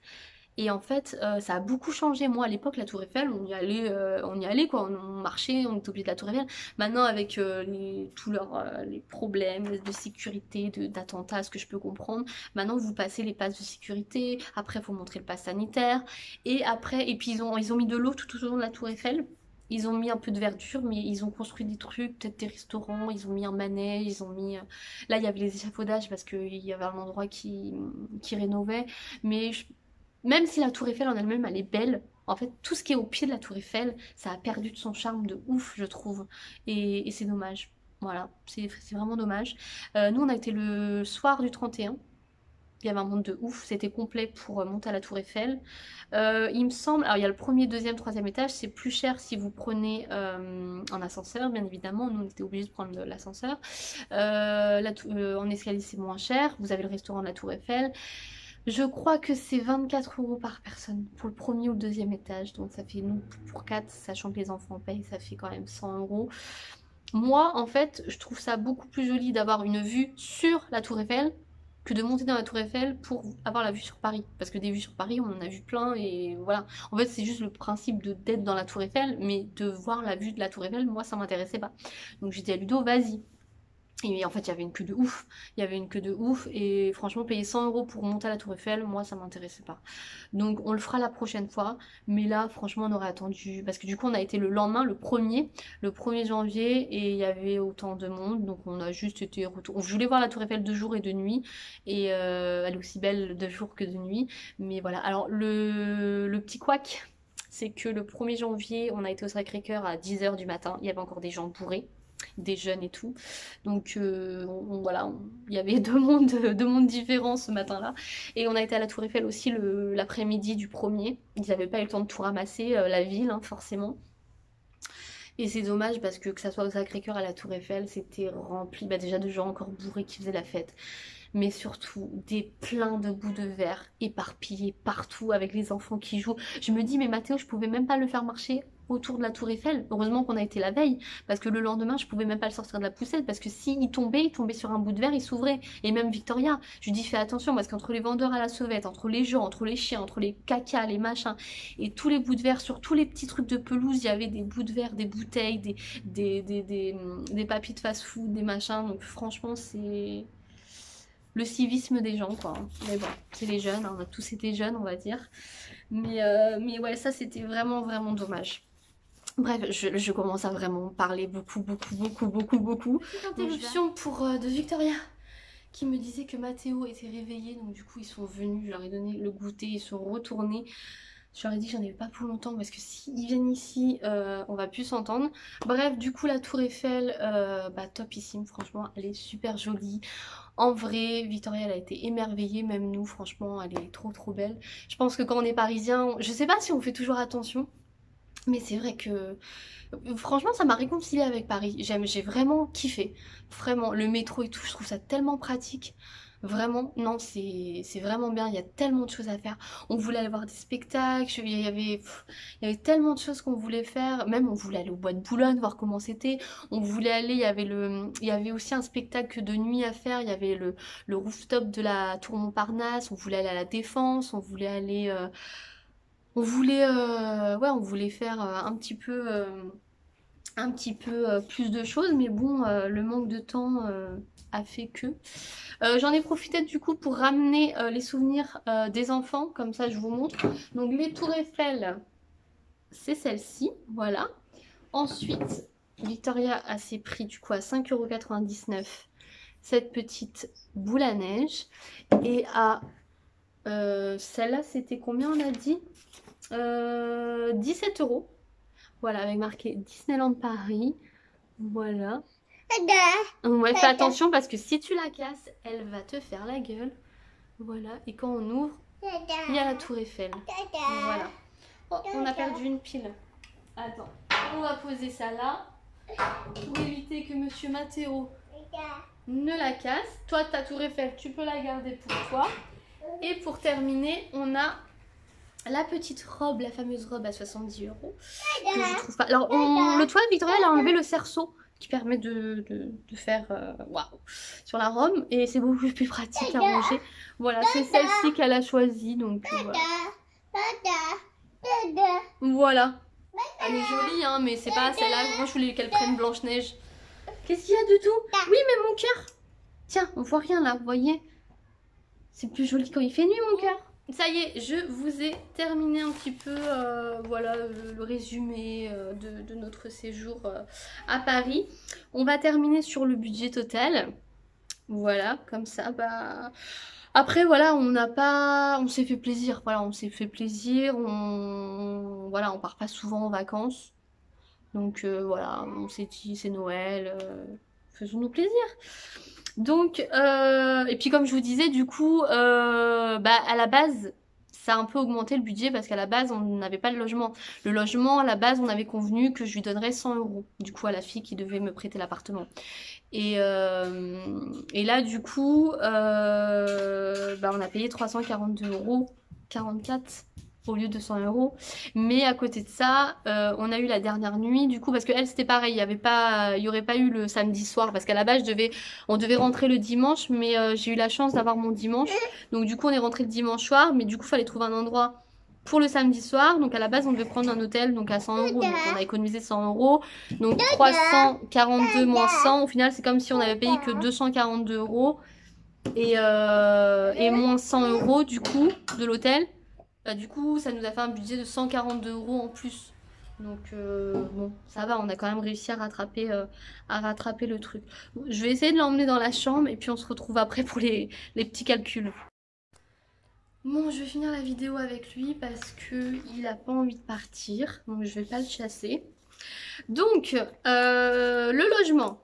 Et en fait, ça a beaucoup changé. Moi, à l'époque, la Tour Eiffel, on y allait quoi, on marchait, on était au pied de la Tour Eiffel. Maintenant, avec tous les problèmes de sécurité, d'attentats, ce que je peux comprendre, maintenant, vous passez les passes de sécurité, après, il faut montrer le pass sanitaire, et puis ils ont mis de l'eau tout au long de la Tour Eiffel. Ils ont mis un peu de verdure, mais ils ont construit des trucs, peut-être des restaurants, ils ont mis un manège, ils ont mis... Là, il y avait les échafaudages parce qu'il y avait un endroit qui rénovait. Mais même si la Tour Eiffel en elle-même, elle est belle, en fait, tout ce qui est au pied de la Tour Eiffel, ça a perdu de son charme de ouf, je trouve. Et c'est dommage. Voilà, c'est vraiment dommage. Nous, on a été le soir du 31. Il y avait un monde de ouf, c'était complet pour monter à la Tour Eiffel. Il me semble, alors il y a le premier, deuxième, troisième étage, c'est plus cher si vous prenez un ascenseur, bien évidemment, nous on était obligés de prendre l'ascenseur. En escalier c'est moins cher, vous avez le restaurant de la Tour Eiffel. Je crois que c'est 24 euros par personne pour le premier ou le deuxième étage, donc ça fait nous pour 4, sachant que les enfants payent, ça fait quand même 100 euros. Moi en fait, je trouve ça beaucoup plus joli d'avoir une vue sur la Tour Eiffel que de monter dans la Tour Eiffel pour avoir la vue sur Paris. Parce que des vues sur Paris, on en a vu plein et voilà. En fait, c'est juste le principe d'être dans la Tour Eiffel, mais de voir la vue de la Tour Eiffel, moi, ça m'intéressait pas. Donc j'ai dit à Ludo, vas-y. Et en fait, il y avait une queue de ouf. Il y avait une queue de ouf. Et franchement, payer 100 euros pour monter à la Tour Eiffel, moi, ça m'intéressait pas. Donc, on le fera la prochaine fois. Mais là, franchement, on aurait attendu. Parce que du coup, on a été le lendemain, le 1er janvier. Et il y avait autant de monde. Donc, on a juste été retour. Je voulais voir la Tour Eiffel de jour et de nuit. Et elle est aussi belle de jour que de nuit. Mais voilà. Alors, le petit couac, c'est que le 1er janvier, on a été au Sacré-Cœur à 10 h du matin. Il y avait encore des gens bourrés, des jeunes et tout. Donc voilà, il y avait deux mondes différents ce matin-là. Et on a été à la Tour Eiffel aussi l'après-midi du 1er. Ils n'avaient pas eu le temps de tout ramasser, la ville, hein, forcément. Et c'est dommage parce que ça soit au Sacré-Cœur à la Tour Eiffel, c'était rempli déjà de gens encore bourrés qui faisaient la fête. Mais surtout plein de bouts de verre éparpillés partout avec les enfants qui jouent. Je me dis, mais Mathéo, je pouvais même pas le faire marcher autour de la Tour Eiffel. Heureusement qu'on a été la veille, parce que le lendemain, je pouvais même pas le sortir de la poussette, parce que s'il tombait, il tombait sur un bout de verre, il s'ouvrait. Et même Victoria, je lui dis fais attention, parce qu'entre les vendeurs à la sauvette, entre les gens, entre les chiens, entre les cacas, les machins, et tous les bouts de verre, sur tous les petits trucs de pelouse, il y avait des bouts de verre, des bouteilles, des papiers de fast-food, des machins. Donc franchement, c'est le civisme des gens, quoi. Mais bon, c'est les jeunes, hein, on a tous été jeunes, on va dire. Mais ouais, ça, c'était vraiment, vraiment dommage. Bref, je commence à vraiment parler beaucoup. Petite interruption pour de Victoria qui me disait que Mathéo était réveillé, donc du coup ils sont venus, je leur ai donné le goûter, ils sont retournés. Je leur ai dit que j'en avais pas pour longtemps parce que s'ils viennent ici, on va plus s'entendre. Bref, du coup la Tour Eiffel, bah topissime, franchement, elle est super jolie. En vrai, Victoria elle a été émerveillée, même nous, franchement, elle est trop belle. Je pense que quand on est parisien, je sais pas si on fait toujours attention. Mais c'est vrai que franchement ça m'a réconciliée avec Paris. J'ai vraiment kiffé. Vraiment, le métro et tout, je trouve ça tellement pratique. Vraiment, non, c'est vraiment bien. Il y a tellement de choses à faire. On voulait aller voir des spectacles. Il y avait tellement de choses qu'on voulait faire. Même on voulait aller au Bois de Boulogne, voir comment c'était. On voulait aller, il y avait aussi un spectacle de nuit à faire. Il y avait le rooftop de la Tour Montparnasse. On voulait aller à la Défense. On voulait aller... ouais, on voulait faire un petit peu plus de choses, mais bon, le manque de temps a fait que. J'en ai profité du coup pour ramener les souvenirs des enfants, comme ça je vous montre. Donc les tours Eiffel, c'est celle-ci, voilà. Ensuite, Victoria a ses prix du coup à 5,99 € cette petite boule à neige. Et à celle-là, c'était combien on a dit 17 €. Voilà, avec marqué Disneyland Paris. Voilà. Ouais, fais attention parce que si tu la casses, elle va te faire la gueule. Voilà, et quand on ouvre, il y a la Tour Eiffel. Voilà. Oh, on a perdu une pile. Attends, on va poser ça là pour éviter que Monsieur Mathéo ne la casse. Toi, ta Tour Eiffel, tu peux la garder pour toi. Et pour terminer, on a la petite robe, la fameuse robe à 70 € que je trouve pas. Alors, le toit, Victoria, elle a enlevé le cerceau qui permet de faire waouh sur la robe et c'est beaucoup plus pratique à ranger. Voilà, c'est celle-ci qu'elle a choisie, donc voilà. Voilà. Elle est jolie, hein, mais c'est pas celle-là. Moi, je voulais qu'elle prenne Blanche-Neige. Qu'est-ce qu'il y a de tout? Oui, mais mon cœur. Tiens, on voit rien là, vous voyez? C'est plus joli quand il fait nuit, mon cœur. Ça y est, je vous ai terminé un petit peu voilà, le résumé de notre séjour à Paris. On va terminer sur le budget total. Voilà, comme ça, bah... Après, voilà, on s'est fait plaisir. Voilà, on s'est fait plaisir. Voilà, on part pas souvent en vacances. Donc voilà, on s'est dit, c'est Noël, faisons-nous plaisir. Donc, et puis comme je vous disais, du coup, bah, à la base, ça a un peu augmenté le budget parce qu'à la base, on n'avait pas de logement. Le logement, à la base, on avait convenu que je lui donnerais 100 € du coup, à la fille qui devait me prêter l'appartement. Et là, du coup, bah, on a payé 342 €, 44 au lieu de 100 €. Mais à côté de ça, on a eu la dernière nuit, du coup, parce que elle c'était pareil, il y aurait pas eu le samedi soir, parce qu'à la base on devait rentrer le dimanche, mais j'ai eu la chance d'avoir mon dimanche, donc du coup on est rentré le dimanche soir, mais du coup il fallait trouver un endroit pour le samedi soir, donc à la base on devait prendre un hôtel donc à 100 €, donc on a économisé 100 €, donc 342 moins 100, au final c'est comme si on avait payé que 242 € et moins 100 € du coup de l'hôtel. Bah, du coup, ça nous a fait un budget de 142 € en plus. Donc, bon, ça va, on a quand même réussi à rattraper le truc. Bon, je vais essayer de l'emmener dans la chambre et puis on se retrouve après pour les petits calculs. Bon, je vais finir la vidéo avec lui parce qu'il n'a pas envie de partir. Donc, je vais pas le chasser. Donc, le logement.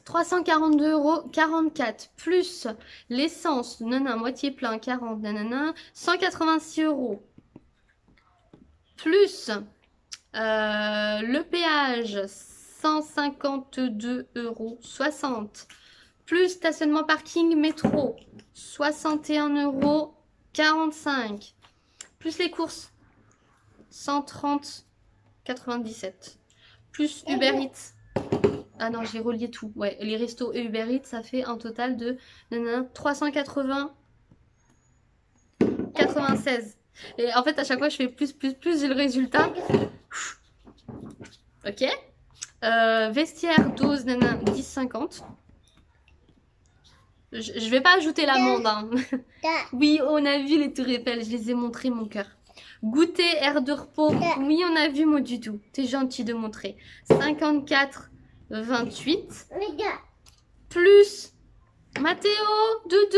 342 € 44 plus l'essence, nanana, moitié plein, 40, nanana, 186 € plus le péage, 152 € 60 plus stationnement parking métro, 61 € 45 plus les courses, 130 97. Plus Uber Eats. Ah non, j'ai relié tout. Ouais, les restos et Uber Eats, ça fait un total de 380, 96. Et en fait, à chaque fois, je fais plus, j'ai le résultat. Ok. Vestiaire, 12, 10, 50. Je vais pas ajouter l'amende. Hein. Oui, on a vu les tours Eiffel, je les ai montrés, mon cœur. Goûter, air de repos. Oui, on a vu, moi, du tout. T'es gentil de montrer. 54, 28. Plus Mathéo, Doudou.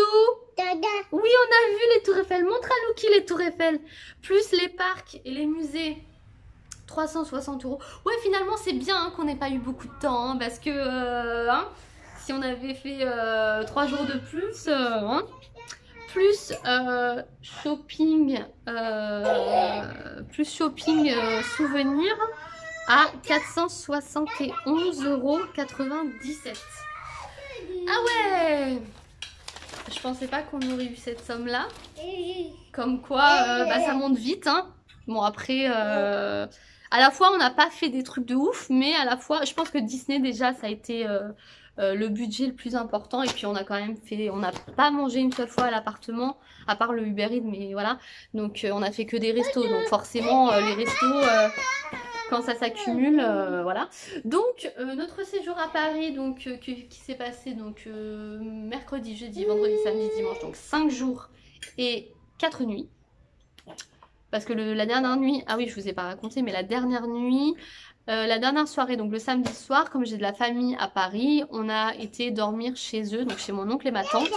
Oui, on a vu les tours Eiffel. Montre à Louki les tours Eiffel. Plus les parcs et les musées. 360 €. Ouais, finalement, c'est bien hein, qu'on n'ait pas eu beaucoup de temps. Hein, parce que hein, si on avait fait 3 jours de plus, hein, plus shopping, souvenir à 471,97 €. Ah ouais! Je pensais pas qu'on aurait eu cette somme là. Comme quoi, bah, ça monte vite. Hein. Bon après, à la fois on n'a pas fait des trucs de ouf, mais à la fois, je pense que Disney déjà ça a été le budget le plus important. Et puis on a quand même fait, on n'a pas mangé une seule fois à l'appartement, à part le Uber Eats, mais voilà. Donc on a fait que des restos, donc forcément les restos... quand ça s'accumule, voilà. Donc notre séjour à Paris, donc qui s'est passé donc mercredi, jeudi, vendredi, samedi, dimanche, donc 5 jours et 4 nuits. Parce que la dernière nuit, ah oui, je vous ai pas raconté, mais la dernière nuit, la dernière soirée, donc le samedi soir, comme j'ai de la famille à Paris, on a été dormir chez eux, donc chez mon oncle et ma tante,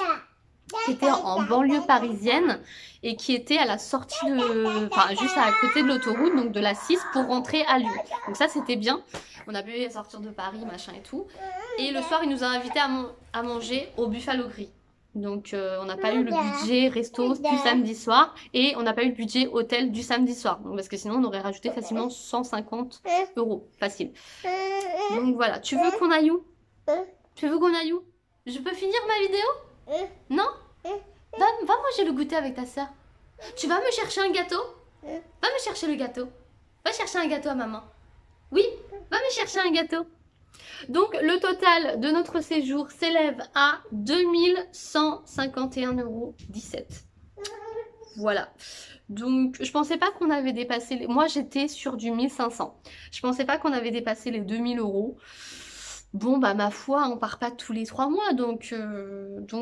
qui était en banlieue parisienne et qui était à la sortie de... Enfin, juste à côté de l'autoroute, donc de la 6 pour rentrer à Lyon. Donc ça, c'était bien. On a pu sortir de Paris, machin et tout. Et le soir, il nous a invités à manger au Buffalo Grill. Donc on n'a pas eu le budget resto du samedi soir et on n'a pas eu le budget hôtel du samedi soir. Donc, parce que sinon, on aurait rajouté facilement 150 €. Facile. Donc voilà. Tu veux qu'on aille où? Tu veux qu'on aille où? Je peux finir ma vidéo? Non? Va manger le goûter avec ta soeur. Tu vas me chercher un gâteau? Va me chercher le gâteau. Va chercher un gâteau à maman. Oui, va me chercher un gâteau. Donc le total de notre séjour s'élève à 2151,17 €. Voilà. Donc je pensais pas qu'on avait dépassé les... Moi j'étais sur du 1500. Je pensais pas qu'on avait dépassé les 2000 €. Bon bah ma foi, on part pas tous les 3 mois, donc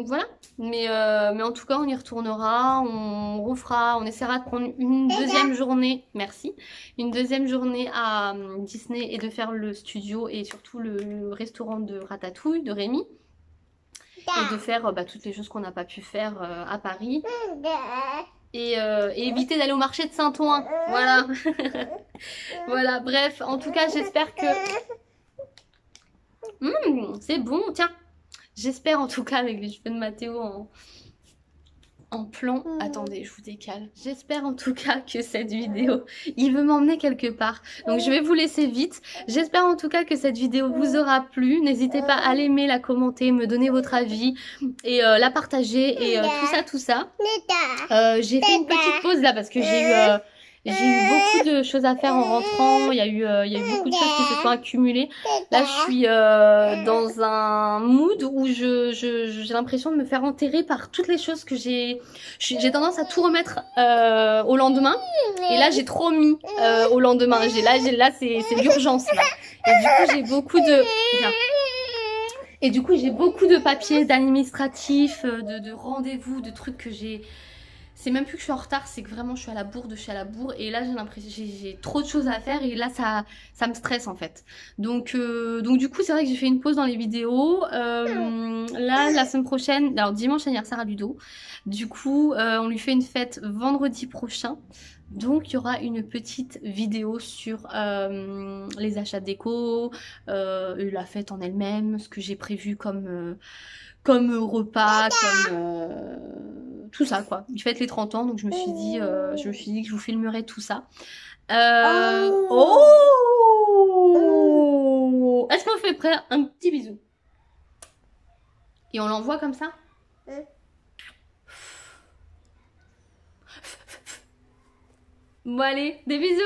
voilà. Mais en tout cas, on y retournera, on refera, on essaiera de prendre une deuxième journée, merci, une deuxième journée à Disney et de faire le studio et surtout le restaurant de Ratatouille de Rémi. Et de faire bah, toutes les choses qu'on n'a pas pu faire à Paris. Et éviter d'aller au marché de Saint-Ouen, voilà. Voilà, bref, en tout cas, j'espère que... c'est bon, tiens. J'espère en tout cas avec les cheveux de Mathéo en plan. Attendez, je vous décale. J'espère en tout cas que cette vidéo, il veut m'emmener quelque part. Donc je vais vous laisser vite. J'espère en tout cas que cette vidéo vous aura plu. N'hésitez pas à l'aimer, la commenter, me donner votre avis et la partager et tout ça. J'ai fait une petite pause là parce que j'ai eu beaucoup de choses à faire en rentrant, il y a eu beaucoup de choses qui se sont accumulées. Là, je suis dans un mood où j'ai l'impression de me faire enterrer par toutes les choses que j'ai tendance à tout remettre au lendemain. Et là, j'ai trop mis au lendemain. Là, c'est l'urgence là. Et du coup, j'ai beaucoup de... Bien. Et du coup, j'ai beaucoup de papiers d'administratifs, de rendez-vous, de trucs que j'ai... C'est même plus que je suis en retard, c'est que vraiment je suis à la bourre de chez à la bourre. Et là j'ai l'impression j'ai trop de choses à faire et là ça me stresse en fait. Donc du coup c'est vrai que j'ai fait une pause dans les vidéos. Là la semaine prochaine, alors dimanche anniversaire à Ludo. Du coup on lui fait une fête vendredi prochain. Donc il y aura une petite vidéo sur les achats déco, la fête en elle-même, ce que j'ai prévu comme repas, comme tout ça quoi. Il fête les 30 ans, donc je me suis dit que je vous filmerai tout ça. Oh, est-ce qu'on fait prêt un petit bisou? Et on l'envoie comme ça? Bon allez, des bisous!